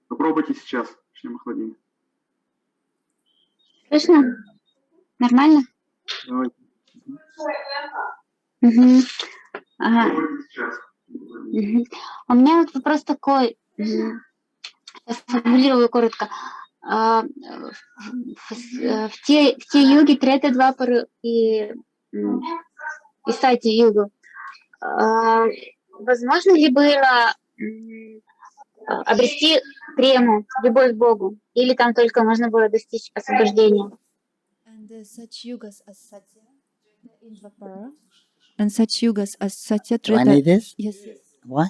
[SPEAKER 5] Попробуйте сейчас, Шри Махаладин.
[SPEAKER 4] Слышно? Нормально?
[SPEAKER 5] Давайте.
[SPEAKER 4] Мгм. Ага.
[SPEAKER 5] Попробуйте сейчас.
[SPEAKER 4] Мгм. У меня вот вопрос такой. Я сформулирую коротко. В те юги, Трета, Двапару и Сати югу, возможно ли было обрести прему, любовь к Богу? Или там только можно было достичь освобождения?
[SPEAKER 2] And such yugas as Satya,
[SPEAKER 1] Do I
[SPEAKER 2] Treta.
[SPEAKER 1] need this?
[SPEAKER 2] Yes.
[SPEAKER 1] What?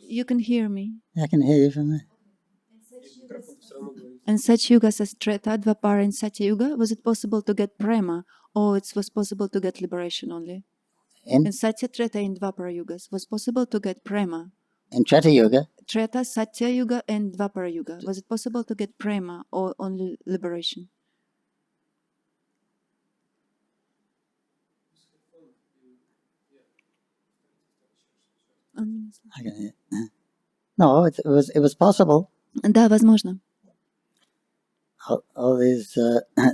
[SPEAKER 2] You can hear me.
[SPEAKER 1] I can hear you from there.
[SPEAKER 2] And such yugas as Treta, Dvapara, and Satya Yuga, was it possible to get prema, or it was possible to get liberation only? In Satya, Treta, and Dvapara yugas, was possible to get prema.
[SPEAKER 1] In Treta Yuga,
[SPEAKER 2] Treta, Satya Yuga, and Dvapara Yuga, was it possible to get prema or only liberation?
[SPEAKER 1] I can hear. No, it was possible.
[SPEAKER 2] Да, возможно.
[SPEAKER 1] All these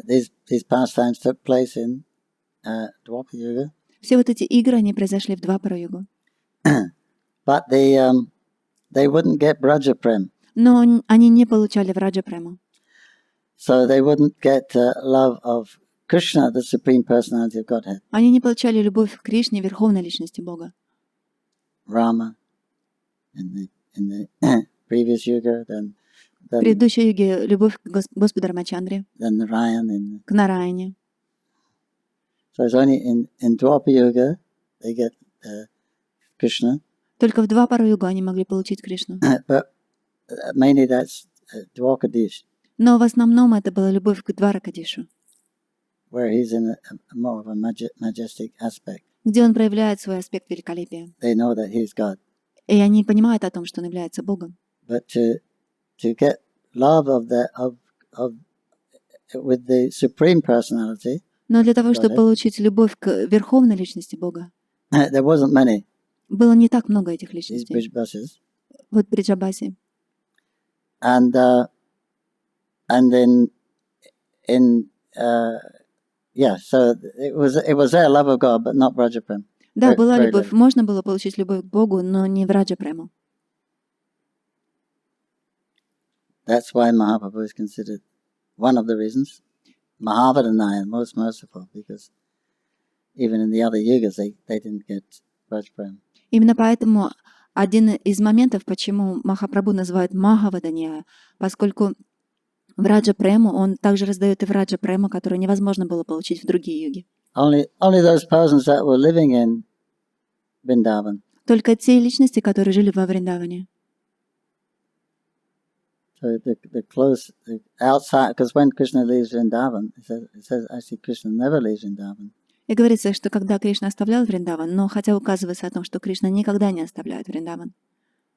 [SPEAKER 1] these pastimes took place in Dwapara Yuga,
[SPEAKER 2] Все вот эти игры, они произошли в Двапара-югу.
[SPEAKER 1] but they wouldn't get Braja Prem,
[SPEAKER 2] Но они не получали враджа прему.
[SPEAKER 1] so they wouldn't get love of Krishna, the Supreme Personality of Godhead,
[SPEAKER 2] Они не получали любовь к Кришне, Верховной Личности Бога.
[SPEAKER 1] Rama, in the previous Yuga,
[SPEAKER 2] В предыдущей юге любовь к Господу Рамачандре,
[SPEAKER 1] then Narayan,
[SPEAKER 2] к Нараяне.
[SPEAKER 1] so it's only in Dwapara Yuga they get Krishna,
[SPEAKER 2] Только в Двапара-югу они могли получить Кришну.
[SPEAKER 1] but mainly that's Dwakadish,
[SPEAKER 2] Но в основном это была любовь к Дваракадишу,
[SPEAKER 1] where he's in a more of a majestic aspect.
[SPEAKER 2] где он проявляет свой аспект великолепия.
[SPEAKER 1] They know that he's God.
[SPEAKER 2] И они понимают о том, что он является Богом.
[SPEAKER 1] But to get love of with the Supreme Personality,
[SPEAKER 2] Но для того, чтобы
[SPEAKER 1] Godhead,
[SPEAKER 2] получить любовь к Верховной Личности Бога,
[SPEAKER 1] there wasn't many,
[SPEAKER 2] было не так много этих
[SPEAKER 1] these
[SPEAKER 2] личностей.
[SPEAKER 1] bridge buses.
[SPEAKER 2] Вот Бриджабаси.
[SPEAKER 1] And then so it was their love of God, but not Brajaprem.
[SPEAKER 2] Да, была
[SPEAKER 1] very
[SPEAKER 2] любовь.
[SPEAKER 1] little.
[SPEAKER 2] Можно было получить любовь к Богу, но не враджа прему.
[SPEAKER 1] That's why Mahaprabhu is considered one of the reasons, Mahavadanayan, most merciful, because even in the other yugas they didn't get Brajaprem.
[SPEAKER 2] Именно поэтому один из моментов, почему Махапрабху называют Махаваданья, поскольку враджа прему, он также раздает и враджа прему, которую невозможно было получить в другие юги.
[SPEAKER 1] Only those persons that were living in Vrindavan.
[SPEAKER 2] Только те личности, которые жили во Вриндаване.
[SPEAKER 1] So the close the outside, because when Krishna leaves Vrindavan, it says actually Krishna never leaves Vrindavan.
[SPEAKER 2] И говорится, что когда Кришна оставлял Вриндаван, но хотя указывается о том, что Кришна никогда не оставляет Вриндаван.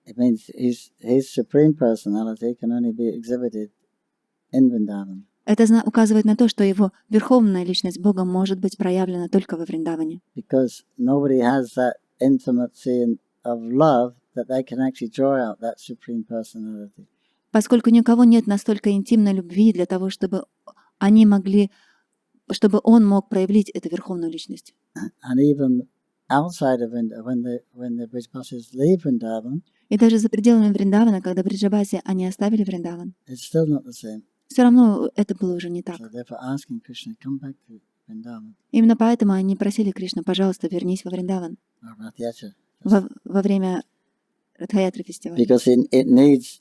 [SPEAKER 1] It means his supreme personality can only be exhibited in Vrindavan.
[SPEAKER 2] Это указывает на то, что его верховная личность Бога может быть проявлена только во Вриндаване.
[SPEAKER 1] Because nobody has that intimacy of love that they can actually draw out that supreme personality.
[SPEAKER 2] Поскольку ни у кого нет настолько интимной любви для того, чтобы они могли чтобы он мог проявить эту верховную личность.
[SPEAKER 1] And even outside of Vrindavan, when the Brijbasis leave Vrindavan,
[SPEAKER 2] И даже за пределами Вриндавана, когда Бриджабаси они оставили Вриндаван,
[SPEAKER 1] it's still not the same.
[SPEAKER 2] все равно это было уже не так.
[SPEAKER 1] So therefore asking Krishna, come back to Vrindavan.
[SPEAKER 2] Именно поэтому они просили Кришну, пожалуйста, вернись во Вриндаван
[SPEAKER 1] Or Rath-yatra.
[SPEAKER 2] во время Радхаятры фестиваля.
[SPEAKER 1] Because it needs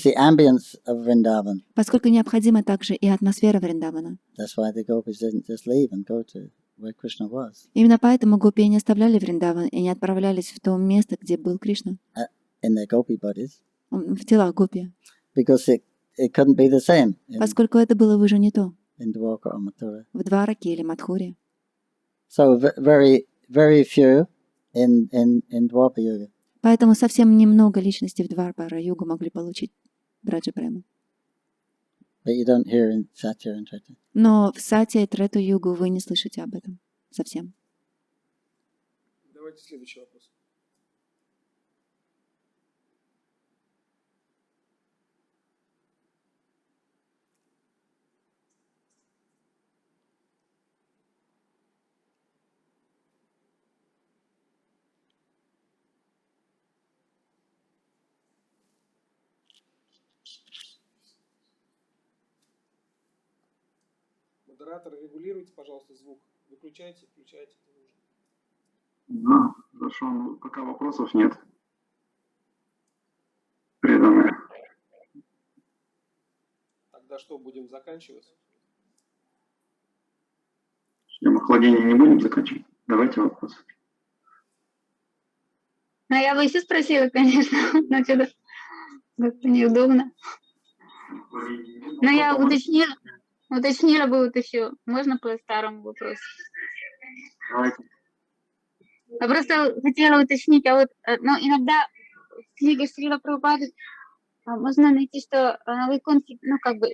[SPEAKER 1] the ambience of Vrindavan.
[SPEAKER 2] Поскольку необходима также и атмосфера Вриндавана.
[SPEAKER 1] That's why the gopis didn't just leave and go to where Krishna was.
[SPEAKER 2] Именно поэтому гопи не оставляли Вриндаван и не отправлялись в то место, где был Кришна,
[SPEAKER 1] In their gopi bodies.
[SPEAKER 2] в телах гопи.
[SPEAKER 1] Because it couldn't be the same
[SPEAKER 2] Поскольку это было уже не то,
[SPEAKER 1] in Dwarka or Mathura.
[SPEAKER 2] в Двараке или Мадхуре.
[SPEAKER 1] So very, very few in Dwarpa Yuga.
[SPEAKER 2] Поэтому совсем немного личностей в Дварпара-югу могли получить Браджа-прему.
[SPEAKER 1] But you don't hear in Satya and Treta.
[SPEAKER 2] Но в Сатья и Трету-югу вы не слышите об этом совсем.
[SPEAKER 3] Давайте следующий вопрос. Модератор, регулируйте, пожалуйста, звук. Выключайте, включайте.
[SPEAKER 5] Да, хорошо. Ну, пока вопросов нет. Преданные.
[SPEAKER 3] Тогда что, будем заканчивать?
[SPEAKER 5] Шлем охладения не будем заканчивать. Давайте вопросы.
[SPEAKER 4] Ну, я бы еще спросила, конечно, но что-то как-то неудобно. Но я уточнила бы вот еще. Можно по старому вопросу?
[SPEAKER 5] Давайте.
[SPEAKER 4] Я просто хотела уточнить, а вот ну, иногда в книге Шрила Прабхупады можно найти, что на Вайкунхе, ну как бы,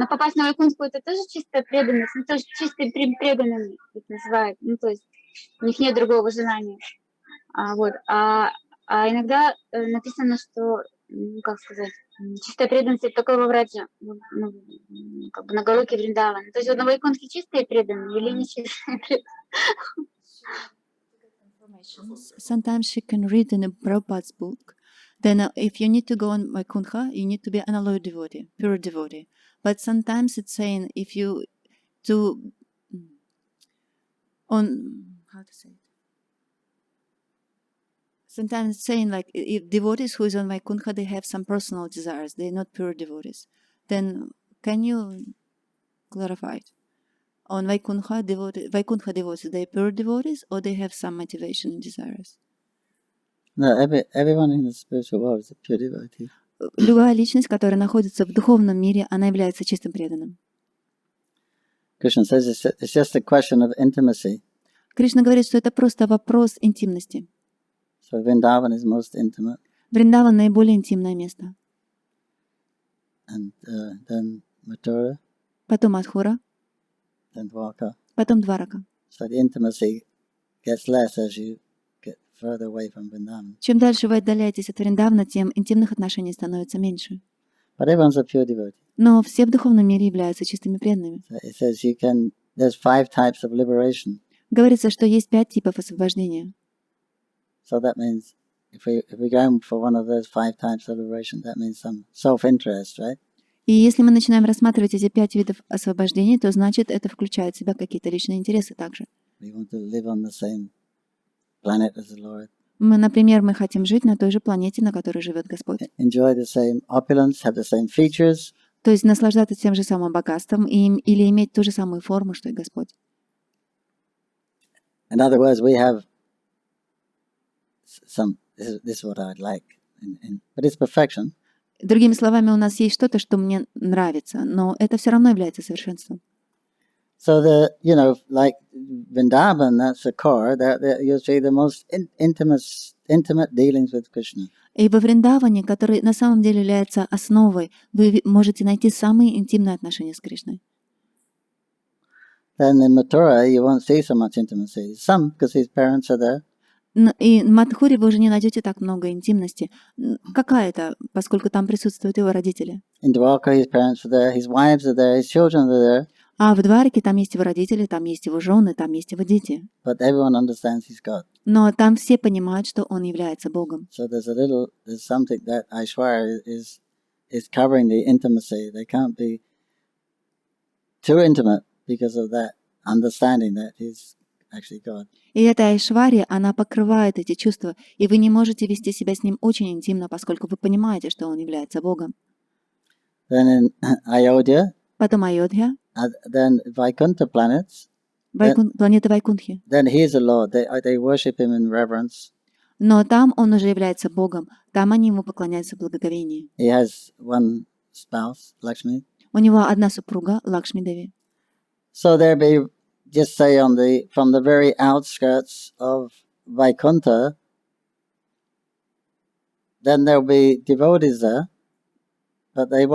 [SPEAKER 4] попасть на Вайкунху это тоже чистая преданность, ну тоже чистые преданными их называют, ну то есть у них нет другого желания. А иногда написано, что, как сказать, чистая преданность это только во Враджа, ну, как бы на Галоке Вриндавана. То есть вот на Вайкунхе чистые преданные или не чистые преданные?
[SPEAKER 2] Sometimes she can read in a Prabhupada's book. Then if you need to go on Vaikuntha, you need to be an unalloyed devotee, pure devotee. But sometimes it's saying if you do on, how to say it? Sometimes it's saying like if devotees who is on Vaikuntha, they have some personal desires, they're not pure devotees. Then can you clarify it? On Vaikuntha devotees, they pure devotees or they have some motivation and desires?
[SPEAKER 1] No, everyone in the spiritual world is a pure devotee.
[SPEAKER 2] Любая личность, которая находится в духовном мире, она является чистым преданным.
[SPEAKER 1] Krishna says it's just a question of intimacy.
[SPEAKER 2] Кришна говорит, что это просто вопрос интимности.
[SPEAKER 1] So Vrindavan is most intimate.
[SPEAKER 2] Вриндаван наиболее интимное место.
[SPEAKER 1] And then Mathura,
[SPEAKER 2] Потом Мадхура,
[SPEAKER 1] then Dwarka.
[SPEAKER 2] потом Дварака.
[SPEAKER 1] So the intimacy gets less as you get further away from Vrindavan.
[SPEAKER 2] Чем дальше вы отдаляетесь от Вриндавана, тем интимных отношений становится меньше.
[SPEAKER 1] But everyone's a pure devotee.
[SPEAKER 2] Но все в духовном мире являются чистыми преданными.
[SPEAKER 1] So it says there's 5 types of liberation.
[SPEAKER 2] Говорится, что есть 5 типов освобождения.
[SPEAKER 1] So that means if we go for one of those 5 types of liberation, that means some self-interest, right?
[SPEAKER 2] И если мы начинаем рассматривать эти 5 видов освобождения, то значит это включает в себя какие-то личные интересы также.
[SPEAKER 1] We want to live on the same planet as the Lord.
[SPEAKER 2] Например, мы хотим жить на той же планете, на которой живет Господь.
[SPEAKER 1] Enjoy the same opulence, have the same features.
[SPEAKER 2] То есть наслаждаться тем же самым богатством или иметь ту же самую форму, что и Господь.
[SPEAKER 1] In other words, we have this is what I'd like, but it's perfection.
[SPEAKER 2] Другими словами, у нас есть что-то, что мне нравится, но это все равно является совершенством.
[SPEAKER 1] So like Vrindavan, that's the core. You'll see the most intimate dealings with Krishna.
[SPEAKER 2] И во Вриндаване, который на самом деле является основой, вы можете найти самые интимные отношения с Кришной.
[SPEAKER 1] Then in Mathura, you won't see so much intimacy. Some, because his parents are there.
[SPEAKER 2] И в Мадхуре вы уже не найдете так много интимности. Какая-то, поскольку там присутствуют его родители.
[SPEAKER 1] In Dwarka, his parents are there, his wives are there, his children are there.
[SPEAKER 2] А в Двараке там есть его родители, там есть его жены, там есть его дети.
[SPEAKER 1] But everyone understands he's God.
[SPEAKER 2] Но там все понимают, что он является Богом.
[SPEAKER 1] So there's something that Aishwarya is covering the intimacy. They can't be too intimate because of that understanding that he's actually God.
[SPEAKER 2] И эта Айшварья, она покрывает эти чувства, и вы не можете вести себя с ним очень интимно, поскольку вы понимаете, что он является Богом.
[SPEAKER 1] Then in Ayodhya,
[SPEAKER 2] Потом Айодхя,
[SPEAKER 1] then Vaikuntha planets,
[SPEAKER 2] планета Вайкунтхи.
[SPEAKER 1] then he is a Lord. They worship him in reverence.
[SPEAKER 2] Но там он уже является Богом, там они ему поклоняются в благоговении.
[SPEAKER 1] He has one spouse, Lakshmi.
[SPEAKER 2] У него одна супруга, Лакшми Деви.
[SPEAKER 1] So there be, just say from the very outskirts of Vaikuntha, then there'll be devotees there, but they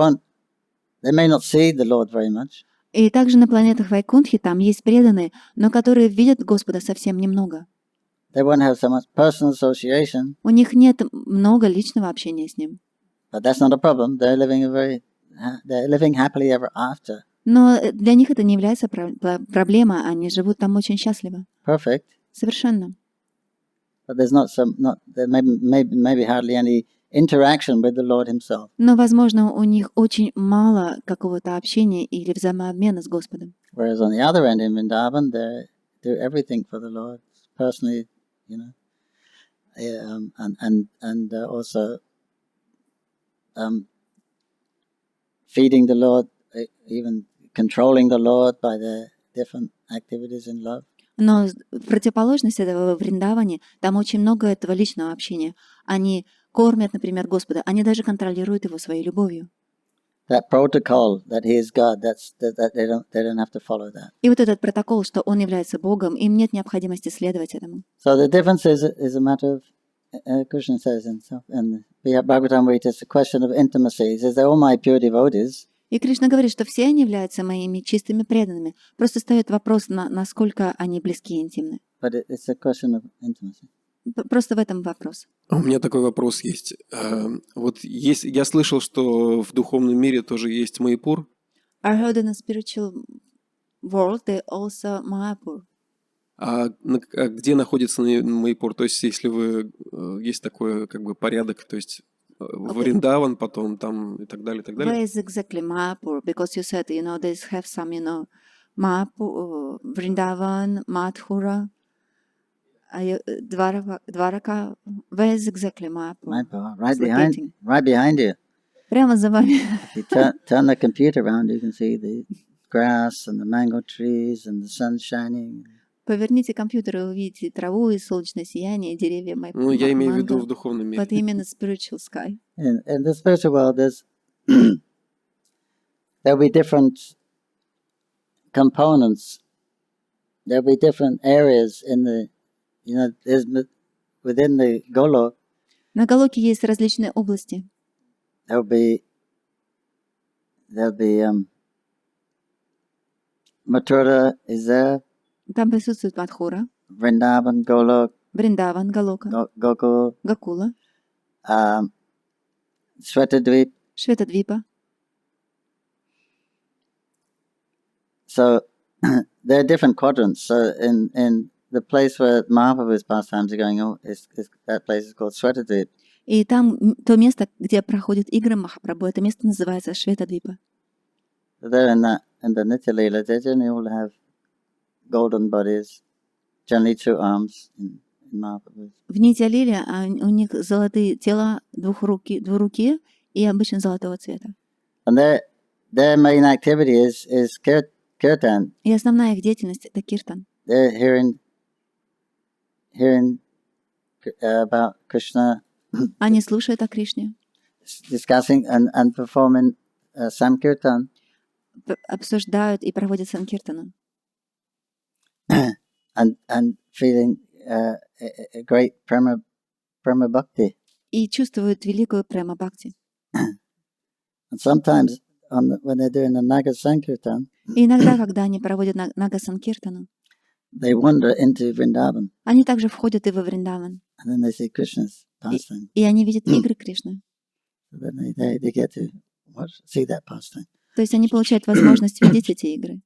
[SPEAKER 1] may not see the Lord very much.
[SPEAKER 2] И также на планетах Вайкунтхи там есть преданные, но которые видят Господа совсем немного.
[SPEAKER 1] They won't have so much personal association,
[SPEAKER 2] У них нет много личного общения с ним.
[SPEAKER 1] but that's not a problem. They're living happily ever after.
[SPEAKER 2] Но для них это не является проблемой, они живут там очень счастливо.
[SPEAKER 1] Perfect.
[SPEAKER 2] Совершенно.
[SPEAKER 1] But there's there maybe hardly any interaction with the Lord himself.
[SPEAKER 2] Но, возможно, у них очень мало какого-то общения или взаимообмена с Господом.
[SPEAKER 1] Whereas on the other end in Vrindavan, they do everything for the Lord personally, you know, and also feeding the Lord, even controlling the Lord by their different activities in love.
[SPEAKER 2] Но в противоположность этого в Вриндаване, там очень много этого личного общения. Они кормят, например, Господа, они даже контролируют его своей любовью.
[SPEAKER 1] That protocol that he is God, that they don't have to follow that.
[SPEAKER 2] И вот этот протокол, что он является Богом, им нет необходимости следовать этому.
[SPEAKER 1] So the difference is a matter of, Krishna says in Bhagavatam, it's a question of intimacy. He says, they're all my pure devotees.
[SPEAKER 2] И Кришна говорит, что все они являются моими чистыми преданными. Просто встает вопрос, насколько они близки и интимны.
[SPEAKER 1] But it's a question of intimacy.
[SPEAKER 2] Просто в этом вопрос.
[SPEAKER 3] У меня такой вопрос есть. Вот я слышал, что в духовном мире тоже есть Майяпур.
[SPEAKER 2] I heard in the spiritual world they also Mayapur.
[SPEAKER 3] А где находится Майяпур? То есть, если есть такой как бы порядок, то есть Вриндаван, потом там и так далее, и так далее.
[SPEAKER 2] Where is exactly Mayapur? Because you said, they have some, Mayapur, Vrindavan, Mathura, Dwaraka. Where is exactly Mayapur?
[SPEAKER 1] Mayapur, right behind you.
[SPEAKER 2] Прямо за вами.
[SPEAKER 1] If you turn the computer around, you can see the grass and the mango trees and the sun shining.
[SPEAKER 2] Поверните компьютер и увидите траву и солнечное сияние, и деревья Майапура.
[SPEAKER 3] Ну, я имею в виду в духовном мире.
[SPEAKER 2] But именно spiritual sky.
[SPEAKER 1] In the spiritual world, there'll be different components. There'll be different areas in the, within the Golok.
[SPEAKER 2] На Галоке есть различные области.
[SPEAKER 1] There'll be Mathura is there.
[SPEAKER 2] Там присутствует Мадхура,
[SPEAKER 1] Vrindavan, Golok,
[SPEAKER 2] Вриндаван, Галока,
[SPEAKER 1] Gokul,
[SPEAKER 2] Гакула,
[SPEAKER 1] Shvetadvip.
[SPEAKER 2] Шветадвипа.
[SPEAKER 1] So there are different quadrants. So in the place where Mahaprabhu's pastimes are going on, that place is called Shvetadvip.
[SPEAKER 2] И там то место, где проходят игры Махапрабху, это место называется Шветадвипа.
[SPEAKER 1] So there in the Nitya Leela, they generally all have golden bodies, generally 2 arms in Mahaprabhu's.
[SPEAKER 2] В Нитя-лиле у них золотые тела двурукие и обычно золотого цвета.
[SPEAKER 1] And their main activity is kirtan.
[SPEAKER 2] И основная их деятельность это киртан.
[SPEAKER 1] They're hearing about Krishna,
[SPEAKER 2] Они слушают о Кришне,
[SPEAKER 1] discussing and performing Sankirtan.
[SPEAKER 2] обсуждают и проводят санкиртану.
[SPEAKER 1] And feeling a great prema bhakti.
[SPEAKER 2] И чувствуют великую према-бхакти.
[SPEAKER 1] And sometimes when they're doing the Naga Sankirtan,
[SPEAKER 2] И иногда, когда они проводят Нага-санкиртану,
[SPEAKER 1] they wander into Vrindavan.
[SPEAKER 2] они также входят и во Вриндаван.
[SPEAKER 1] And then they see Krishna's pastime.
[SPEAKER 2] И они видят игры Кришны.
[SPEAKER 1] So then they get to see that pastime.
[SPEAKER 2] То есть они получают возможность видеть эти игры.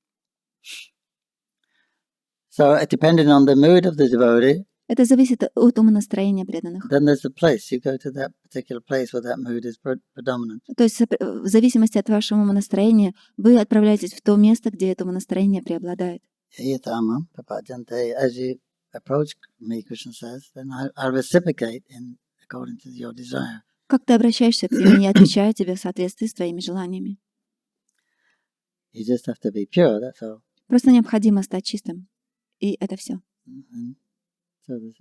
[SPEAKER 1] So, depending on the mood of the devotee,
[SPEAKER 2] Это зависит от умонастроения преданных.
[SPEAKER 1] then there's a place. You go to that particular place where that mood is predominant.
[SPEAKER 2] То есть в зависимости от вашего умонастроения вы отправляетесь в то место, где это умонастроение преобладает.
[SPEAKER 1] As you approach me, Krishna says, then I reciprocate according to your desire.
[SPEAKER 2] Как ты обращаешься к себе, я отвечаю тебе в соответствии с твоими желаниями.
[SPEAKER 1] You just have to be pure, that's all.
[SPEAKER 2] Просто необходимо стать чистым. И это все.
[SPEAKER 1] So there's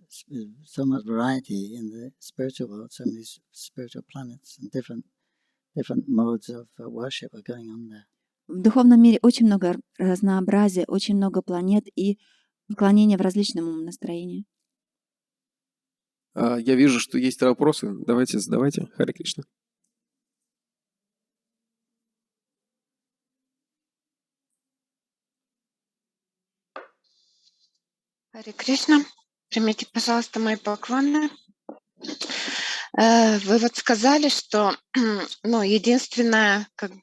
[SPEAKER 1] so much variety in the spiritual world, so many spiritual planets and different modes of worship are going on there.
[SPEAKER 2] В духовном мире очень много разнообразия, очень много планет и поклонения в различном умонастроении.
[SPEAKER 3] Я вижу, что есть вопросы. Давайте задавайте. Харе Кришна.
[SPEAKER 6] Харе Кришна. Примите, пожалуйста, мои поклоны. Вы вот сказали, что единственная, так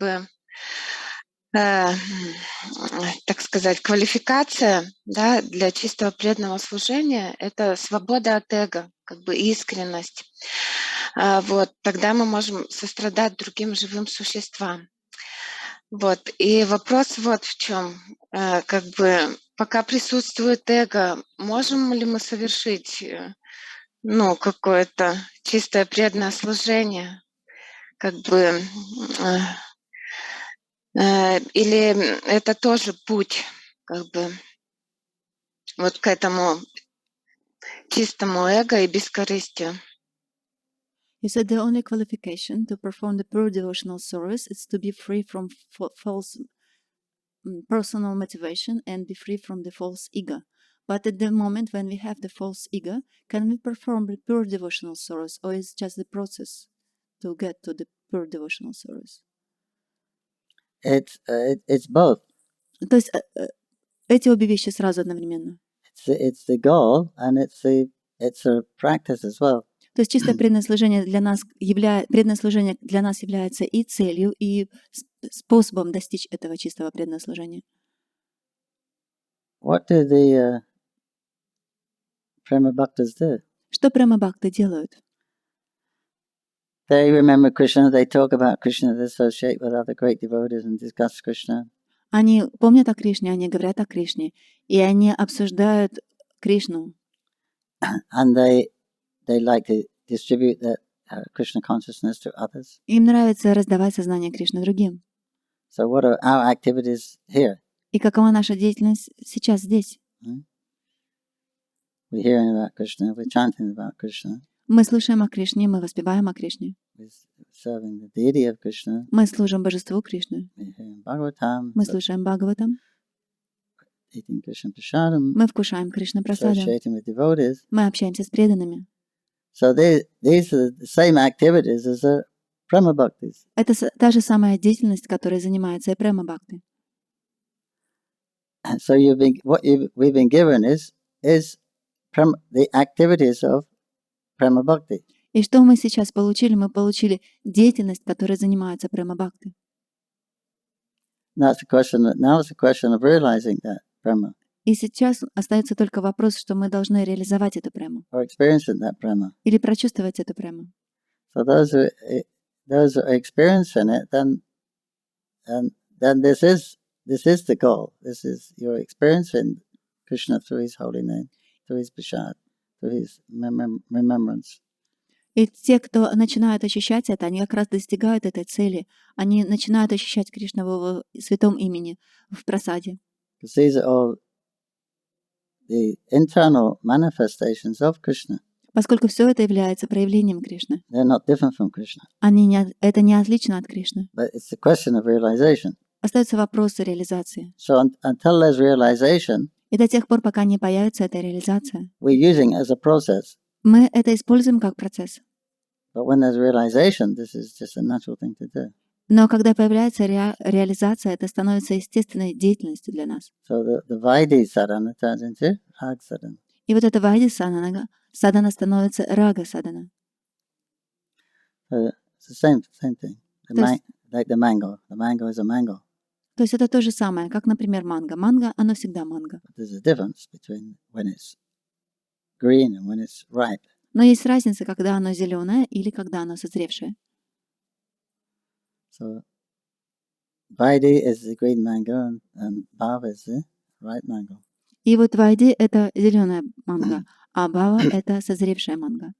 [SPEAKER 6] сказать, квалификация, да, для чистого преданного служения — это свобода от эго, искренность. Вот, тогда мы можем сострадать другим живым существам. Вот, и вопрос вот в чем. Пока присутствует эго, можем ли мы совершить, какое-то чистое преданное служение? Или это тоже путь, вот к этому чистому эго и бескорыстию?
[SPEAKER 2] You said the only qualification to perform the pure devotional service is to be free from false personal motivation and be free from the false ego. But at the moment when we have the false ego, can we perform the pure devotional service, or is just the process to get to the pure devotional service?
[SPEAKER 1] It's both.
[SPEAKER 2] То есть эти обе вещи сразу одновременно.
[SPEAKER 1] It's the goal and it's a practice as well.
[SPEAKER 2] То есть чистое преданное служение для нас является и целью, и способом достичь этого чистого преданного служения.
[SPEAKER 1] What do the Prema Bhaktas do?
[SPEAKER 2] Что према-бхакты делают?
[SPEAKER 1] They remember Krishna, they talk about Krishna, they associate with other great devotees and discuss Krishna.
[SPEAKER 2] Они помнят о Кришне, они говорят о Кришне, и они обсуждают Кришну.
[SPEAKER 1] And they like to distribute that Krishna consciousness to others.
[SPEAKER 2] Им нравится раздавать сознание Кришны другим.
[SPEAKER 1] So what are our activities here?
[SPEAKER 2] И какова наша деятельность сейчас здесь?
[SPEAKER 1] We're hearing about Krishna, we're chanting about Krishna.
[SPEAKER 2] Мы слушаем о Кришне, мы воспеваем о Кришне.
[SPEAKER 1] We're serving the deity of Krishna.
[SPEAKER 2] Мы служим божеству Кришны.
[SPEAKER 1] We're hearing Bhagavatam.
[SPEAKER 2] Мы слушаем Бхагаватам.
[SPEAKER 1] Eating Krishna Prasadam.
[SPEAKER 2] Мы вкушаем Кришна Прасадам.
[SPEAKER 1] Associating with devotees.
[SPEAKER 2] Мы общаемся с преданными.
[SPEAKER 1] So these are the same activities as the Prema Bhaktis.
[SPEAKER 2] Это та же самая деятельность, которой занимается и према-бхакты.
[SPEAKER 1] So we've been given is the activities of Prema Bhakti.
[SPEAKER 2] И что мы сейчас получили? Мы получили деятельность, которой занимается према-бхакты.
[SPEAKER 1] Now it's a question of realizing that Prema.
[SPEAKER 2] И сейчас остается только вопрос, что мы должны реализовать эту прему.
[SPEAKER 1] Or experiencing that Prema.
[SPEAKER 2] Или прочувствовать эту прему.
[SPEAKER 1] So those who are experiencing it, then this is the goal. This is you're experiencing Krishna through His holy name, through His prasad, through His remembrance.
[SPEAKER 2] И те, кто начинают ощущать это, они как раз достигают этой цели. Они начинают ощущать Кришну в Его святом имени, в прасаде.
[SPEAKER 1] Because these are all the internal manifestations of Krishna.
[SPEAKER 2] Поскольку все это является проявлением Кришны.
[SPEAKER 1] They're not different from Krishna.
[SPEAKER 2] Это не отлично от Кришны.
[SPEAKER 1] But it's a question of realization.
[SPEAKER 2] Остаются вопросы реализации.
[SPEAKER 1] So until there's realization,
[SPEAKER 2] И до тех пор, пока не появится эта реализация,
[SPEAKER 1] we're using it as a process.
[SPEAKER 2] мы это используем как процесс.
[SPEAKER 1] But when there's realization, this is just a natural thing to do.
[SPEAKER 2] Но когда появляется реализация, это становится естественной деятельностью для нас.
[SPEAKER 1] So the Vaidhi sadhana turns into Rag sadhana.
[SPEAKER 2] И вот эта вайди садана становится рага садана.
[SPEAKER 1] So it's the same thing. Like the mango. The mango is a mango.
[SPEAKER 2] То есть это то же самое, как, например, манго. Манго, оно всегда манго.
[SPEAKER 1] But there's a difference between when it's green and when it's ripe.
[SPEAKER 2] Но есть разница, когда оно зеленое или когда оно созревшее.
[SPEAKER 1] So Vaidi is the green mango and Bhava is the ripe mango.
[SPEAKER 2] И вот вайди — это зеленая манго, а бава — это созревшая манго.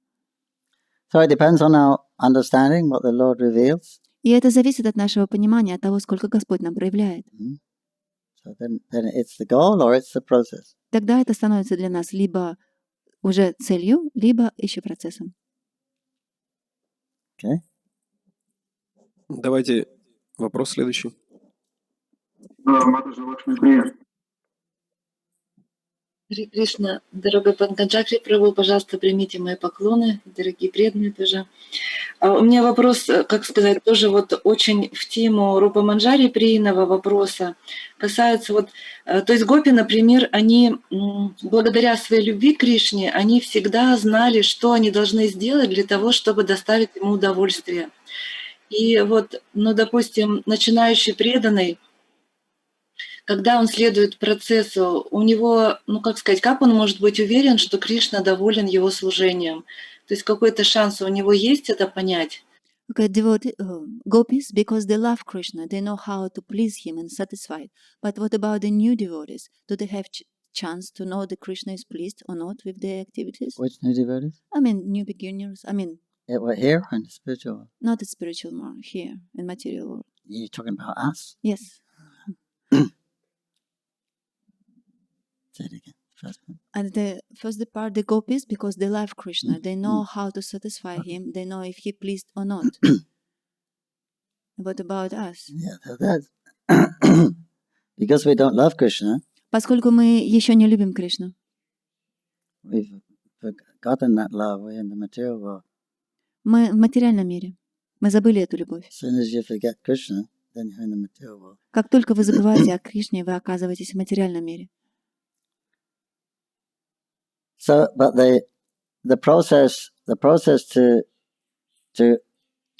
[SPEAKER 1] So it depends on our understanding what the Lord reveals.
[SPEAKER 2] И это зависит от нашего понимания, от того, сколько Господь нам проявляет.
[SPEAKER 1] So then it's the goal or it's the process.
[SPEAKER 2] Тогда это становится для нас либо уже целью, либо еще процессом.
[SPEAKER 1] Okay.
[SPEAKER 3] Давайте вопрос следующий.
[SPEAKER 5] Матаджи Лакшми, привет.
[SPEAKER 7] Харе Кришна, дорогой Панкаджангри Прабhu, пожалуйста, примите мои поклоны, дорогие преданные тоже. У меня вопрос, как сказать, тоже вот очень в тему Рупа Манджари Прийного вопроса. Касается вот, то есть гопи, например, они благодаря своей любви к Кришне, они всегда знали, что они должны сделать для того, чтобы доставить ему удовольствие. И вот, ну, допустим, начинающий преданный, когда он следует процессу, у него, ну как сказать, как он может быть уверен, что Кришна доволен его служением? То есть какой-то шанс у него есть это понять?
[SPEAKER 2] Okay, gopis, because they love Krishna, they know how to please him and satisfy. But what about the new devotees? Do they have chance to know that Krishna is pleased or not with their activities?
[SPEAKER 1] Which new devotees?
[SPEAKER 2] I mean, new beginners. I mean,
[SPEAKER 1] We're here in the spiritual world.
[SPEAKER 2] not the spiritual world, here in material world.
[SPEAKER 1] You're talking about us?
[SPEAKER 2] Yes.
[SPEAKER 1] Say it again. First one.
[SPEAKER 2] And the first part, the gopis, because they love Krishna, they know how to satisfy him, they know if he pleased or not. What about us?
[SPEAKER 1] Yeah, so that's because we don't love Krishna,
[SPEAKER 2] Поскольку мы еще не любим Кришну,
[SPEAKER 1] we've forgotten that love. We're in the material world.
[SPEAKER 2] мы в материальном мире. Мы забыли эту любовь.
[SPEAKER 1] As soon as you forget Krishna, then you're in the material world.
[SPEAKER 2] Как только вы забываете о Кришне, вы оказываетесь в материальном мире.
[SPEAKER 1] So, but the process to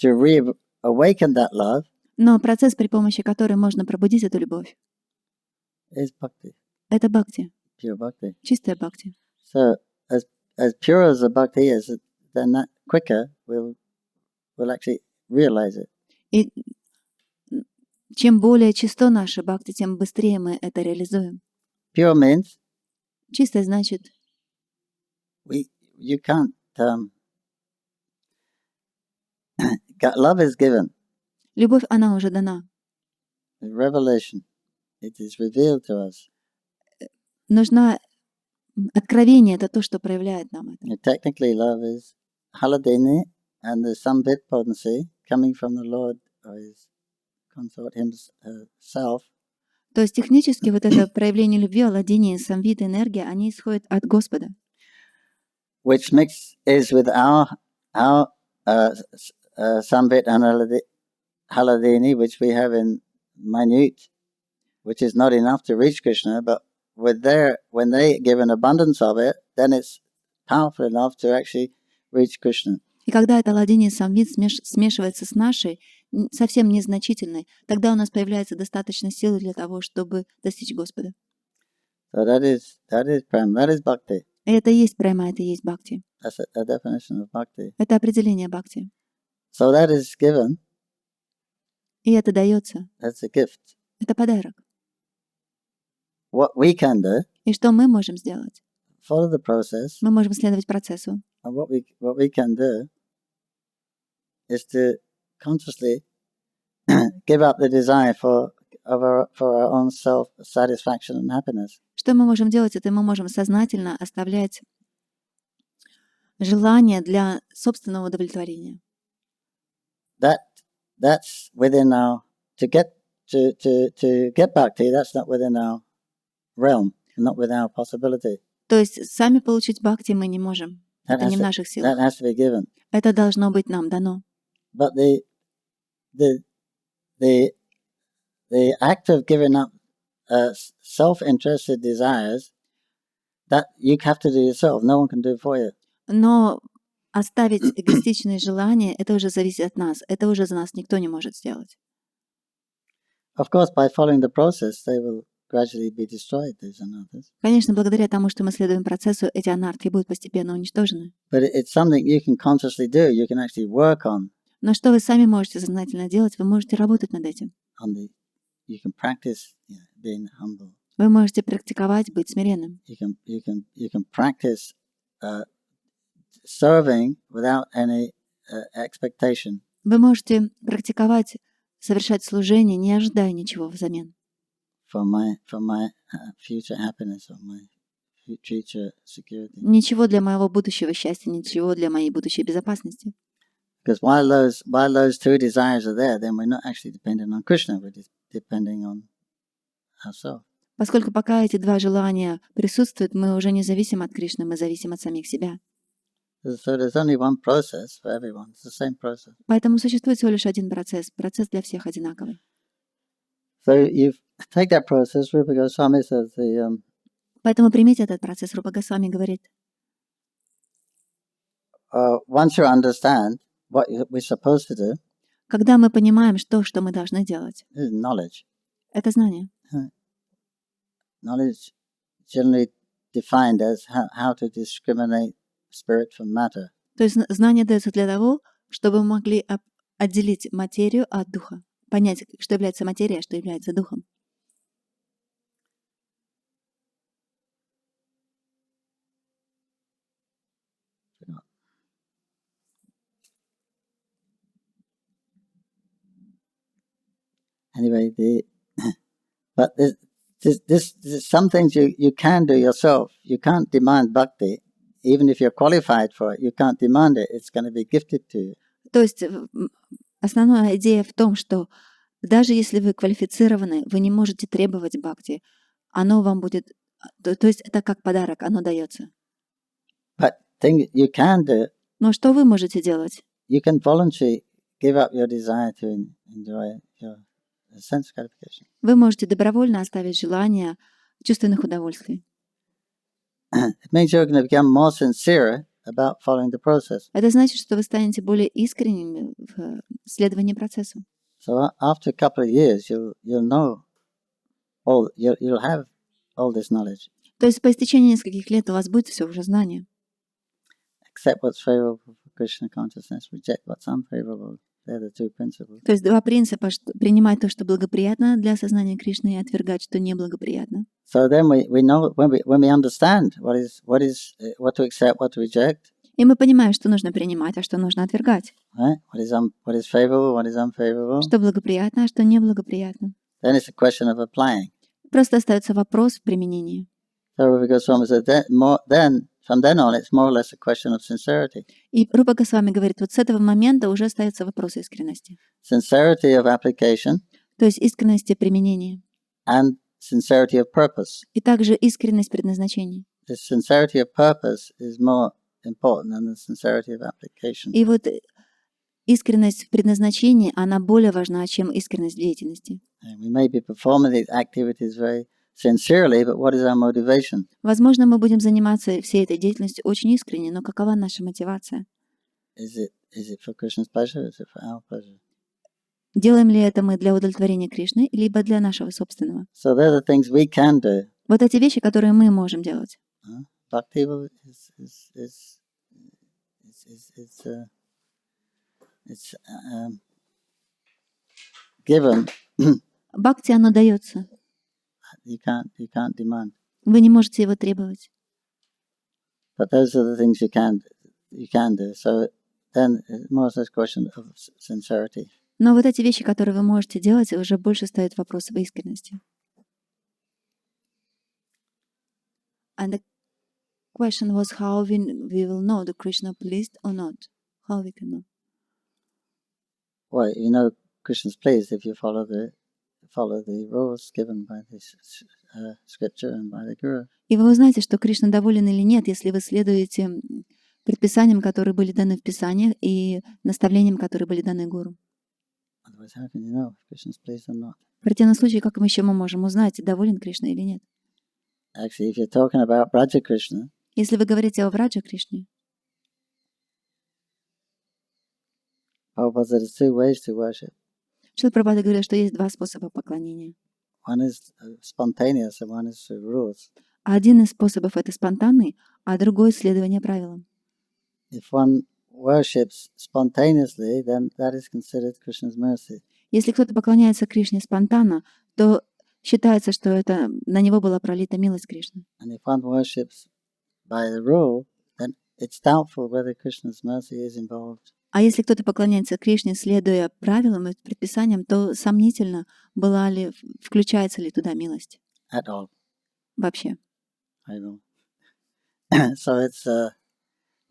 [SPEAKER 1] reawaken that love
[SPEAKER 2] Но процесс, при помощи которого можно пробудить эту любовь,
[SPEAKER 1] is bhakti,
[SPEAKER 2] это бхакти,
[SPEAKER 1] pure bhakti.
[SPEAKER 2] чистая бхакти.
[SPEAKER 1] So, as pure as the bhakti is, then that quicker we'll actually realize it.
[SPEAKER 2] И чем более чисто наше бхакти, тем быстрее мы это реализуем.
[SPEAKER 1] Pure means
[SPEAKER 2] Чистое значит,
[SPEAKER 1] you can't. Love is given.
[SPEAKER 2] любовь, она уже дана.
[SPEAKER 1] Revelation. It is revealed to us.
[SPEAKER 2] Нужно откровение, это то, что проявляет нам это.
[SPEAKER 1] Technically, love is haladini, and there's some bit potency coming from the Lord or His consort Himself.
[SPEAKER 2] То есть технически вот это проявление любви, аладдини, самвит, энергия, они исходят от Господа.
[SPEAKER 1] Which is with our Sambit and Haladini, which we have in minute, which is not enough to reach Krishna, but when they give an abundance of it, then it's powerful enough to actually reach Krishna.
[SPEAKER 2] И когда это аладдини, самвит смешивается с нашей, совсем незначительной, тогда у нас появляется достаточно силы для того, чтобы достичь Господа.
[SPEAKER 1] So that is prem, that is bhakti.
[SPEAKER 2] И это и есть према, это и есть бхакти.
[SPEAKER 1] That's a definition of bhakti.
[SPEAKER 2] Это определение бхакти.
[SPEAKER 1] So that is given.
[SPEAKER 2] И это дается.
[SPEAKER 1] That's a gift.
[SPEAKER 2] Это подарок.
[SPEAKER 1] What we can do,
[SPEAKER 2] И что мы можем сделать?
[SPEAKER 1] follow the process.
[SPEAKER 2] Мы можем следовать процессу.
[SPEAKER 1] And what we can do is to consciously give up the desire for our own self-satisfaction and happiness.
[SPEAKER 2] Что мы можем делать? Это мы можем сознательно оставлять желание для собственного удовлетворения.
[SPEAKER 1] That's within our to get bhakti. That's not within our realm, not within our possibility.
[SPEAKER 2] То есть сами получить бхакти мы не можем. Это не в наших
[SPEAKER 1] That
[SPEAKER 2] силах.
[SPEAKER 1] has to be given.
[SPEAKER 2] Это должно быть нам дано.
[SPEAKER 1] But the act of giving up self-interested desires, that you have to do yourself. No one can do it for you.
[SPEAKER 2] Но оставить эгоистичные желания, это уже зависит от нас. Это уже за нас никто не может сделать.
[SPEAKER 1] Of course, by following the process, they will gradually be destroyed, these anarthas.
[SPEAKER 2] Конечно, благодаря тому, что мы следуем процессу, эти анархи будут постепенно уничтожены.
[SPEAKER 1] But it's something you can consciously do. You can actually work on
[SPEAKER 2] Но что вы сами можете сознательно делать, вы можете работать над этим.
[SPEAKER 1] you can practice being humble.
[SPEAKER 2] Вы можете практиковать быть смиренным.
[SPEAKER 1] You can practice serving without any expectation.
[SPEAKER 2] Вы можете практиковать, совершать служение, не ожидая ничего взамен.
[SPEAKER 1] For my future happiness or my future security.
[SPEAKER 2] Ничего для моего будущего счастья, ничего для моей будущей безопасности.
[SPEAKER 1] Because while those two desires are there, then we're not actually dependent on Krishna. We're depending on ourselves.
[SPEAKER 2] Поскольку пока эти два желания присутствуют, мы уже не зависим от Кришны, мы зависим от самих себя.
[SPEAKER 1] So there's only one process for everyone. It's the same process.
[SPEAKER 2] Поэтому существует всего лишь один процесс. Процесс для всех одинаковый.
[SPEAKER 1] So you take that process. Rupa Goswami says
[SPEAKER 2] Поэтому примите этот процесс. Рупа Госвами говорит,
[SPEAKER 1] once you understand what we're supposed to do,
[SPEAKER 2] когда мы понимаем, что мы должны делать,
[SPEAKER 1] this is knowledge.
[SPEAKER 2] это знание.
[SPEAKER 1] Knowledge generally defined as how to discriminate spirit from matter.
[SPEAKER 2] То есть знание дается для того, чтобы мы могли отделить материю от духа, понять, что является материей, а что является духом.
[SPEAKER 1] Anyway, but this some things you can do yourself. You can't demand bhakti, even if you're qualified for it. You can't demand it. It's going to be gifted to you.
[SPEAKER 2] То есть основная идея в том, что даже если вы квалифицированы, вы не можете требовать бхакти. Оно вам будет... То есть это как подарок, оно дается.
[SPEAKER 1] But thing you can do.
[SPEAKER 2] Но что вы можете делать?
[SPEAKER 1] You can voluntarily give up your desire to enjoy your sense gratification.
[SPEAKER 2] Вы можете добровольно оставить желание чувственных удовольствий.
[SPEAKER 1] It means you're going to become more sincere about following the process.
[SPEAKER 2] Это значит, что вы станете более искренними в следовании процессу.
[SPEAKER 1] So after a couple of years, you'll know you'll have all this knowledge.
[SPEAKER 2] То есть по истечении нескольких лет у вас будет все уже знание.
[SPEAKER 1] Accept what's favorable for Krishna consciousness, reject what's unfavorable. They're the two principles.
[SPEAKER 2] То есть два принципа: принимать то, что благоприятно для сознания Кришны, и отвергать, что неблагоприятно.
[SPEAKER 1] So then we know when we understand what to accept, what to reject.
[SPEAKER 2] И мы понимаем, что нужно принимать, а что нужно отвергать.
[SPEAKER 1] Right? What is favorable, what is unfavorable.
[SPEAKER 2] Что благоприятно, а что неблагоприятно.
[SPEAKER 1] Then it's a question of applying.
[SPEAKER 2] Просто остается вопрос применения.
[SPEAKER 1] So Rupa Goswami said from then on, it's more or less a question of sincerity.
[SPEAKER 2] И Рупа Госвами говорит, вот с этого момента уже остается вопрос искренности.
[SPEAKER 1] Sincerity of application.
[SPEAKER 2] То есть искренности применения.
[SPEAKER 1] And sincerity of purpose.
[SPEAKER 2] И также искренность предназначения.
[SPEAKER 1] The sincerity of purpose is more important than the sincerity of application.
[SPEAKER 2] И вот искренность в предназначении, она более важна, чем искренность в деятельности.
[SPEAKER 1] We may be performing these activities very sincerely, but what is our motivation?
[SPEAKER 2] Возможно, мы будем заниматься всей этой деятельностью очень искренне, но какова наша мотивация?
[SPEAKER 1] Is it for Krishna's pleasure? Is it for our pleasure?
[SPEAKER 2] Делаем ли это мы для удовлетворения Кришны, либо для нашего собственного?
[SPEAKER 1] So they're the things we can do.
[SPEAKER 2] Вот эти вещи, которые мы можем делать.
[SPEAKER 1] Bhakti is given.
[SPEAKER 2] Бхакти, оно дается.
[SPEAKER 1] You can't demand.
[SPEAKER 2] Вы не можете его требовать.
[SPEAKER 1] But those are the things you can do. So then it's more a question of sincerity.
[SPEAKER 2] Но вот эти вещи, которые вы можете делать, уже больше стоит вопрос об искренности. And the question was how we will know the Krishna pleased or not. How we can know?
[SPEAKER 1] Well, you know Krishna's pleased if you follow the rules given by this scripture and by the Guru.
[SPEAKER 2] И вы узнаете, что Кришна доволен или нет, если вы следуете предписаниям, которые были даны в Писаниях, и наставлениям, которые были даны Гуру.
[SPEAKER 1] Otherwise, how can you know if Krishna's pleased or not?
[SPEAKER 2] В противном случае, как мы еще можем узнать, доволен Кришна или нет?
[SPEAKER 1] Actually, if you're talking about Braja Krishna,
[SPEAKER 2] если вы говорите о Враджа Кришне,
[SPEAKER 1] Prabhupada said there's two ways to worship.
[SPEAKER 2] Шрила Прабхупада говорил, что есть два способа поклонения.
[SPEAKER 1] One is spontaneous and one is through rules.
[SPEAKER 2] Один из способов — это спонтанный, а другой — следование правилам.
[SPEAKER 1] If one worships spontaneously, then that is considered Krishna's mercy.
[SPEAKER 2] Если кто-то поклоняется Кришне спонтанно, то считается, что это на него была пролита милость Кришны.
[SPEAKER 1] And if one worships by the rule, then it's doubtful whether Krishna's mercy is involved.
[SPEAKER 2] А если кто-то поклоняется Кришне, следуя правилам и предписаниям, то сомнительно, включается ли туда милость
[SPEAKER 1] At all.
[SPEAKER 2] вообще.
[SPEAKER 1] I know. So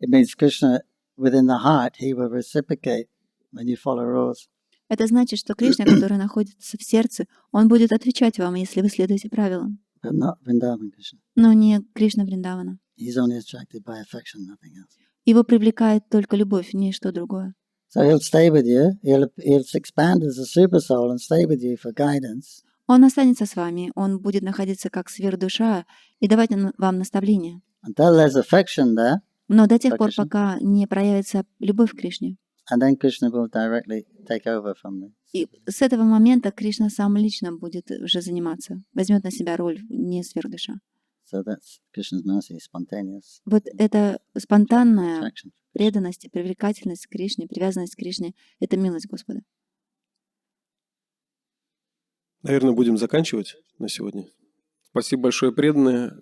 [SPEAKER 1] it means Krishna within the heart, he will reciprocate when you follow rules.
[SPEAKER 2] Это значит, что Кришна, который находится в сердце, он будет отвечать вам, если вы следуете правилам.
[SPEAKER 1] But not Vrindavan Krishna.
[SPEAKER 2] Но не Кришна Вриндавана.
[SPEAKER 1] He's only attracted by affection, nothing else.
[SPEAKER 2] Его привлекает только любовь, ничто другое.
[SPEAKER 1] So he'll stay with you. He'll expand as a super soul and stay with you for guidance.
[SPEAKER 2] Он останется с вами, он будет находиться как сверхдуша и давать вам наставления.
[SPEAKER 1] Until there's affection there,
[SPEAKER 2] Но до тех пор,
[SPEAKER 1] Krishna.
[SPEAKER 2] пока не проявится любовь к Кришне.
[SPEAKER 1] and then Krishna will directly take over from them.
[SPEAKER 2] И с этого момента Кришна сам лично будет уже заниматься, возьмет на себя роль не сверхдуша.
[SPEAKER 1] So that's Krishna's mercy, spontaneous
[SPEAKER 2] Вот эта спонтанная
[SPEAKER 1] attraction.
[SPEAKER 2] преданность, и привлекательность к Кришне, привязанность к Кришне — это милость Господа.
[SPEAKER 3] Наверное, будем заканчивать на сегодня. Спасибо большое, преданные.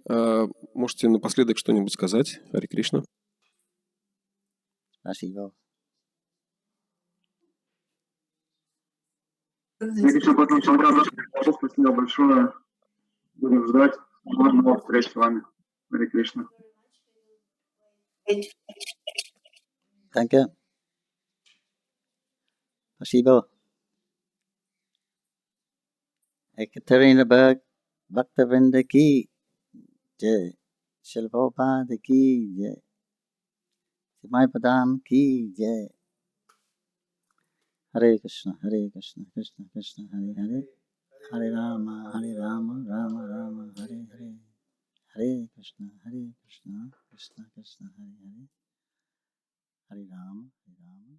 [SPEAKER 3] Можете напоследок что-нибудь сказать, Хари Кришна?
[SPEAKER 1] Спасибо.
[SPEAKER 5] Кришна потом спасибо большое. Будем ждать новых встреч с вами. Харе Кришна.
[SPEAKER 1] Thank you. Спасибо. Екатеринбург, Bhaktivinoda ki jai. Shri Prabhupada ki jai. Shri Mаяпур Дхама ki jai. Hare Krishna, Krishna Krishna, Hare Hare. Hare Rama, Rama Rama, Hare Hare. Hare Krishna, Krishna Krishna, Hare Hare. Hare Rama, Rama.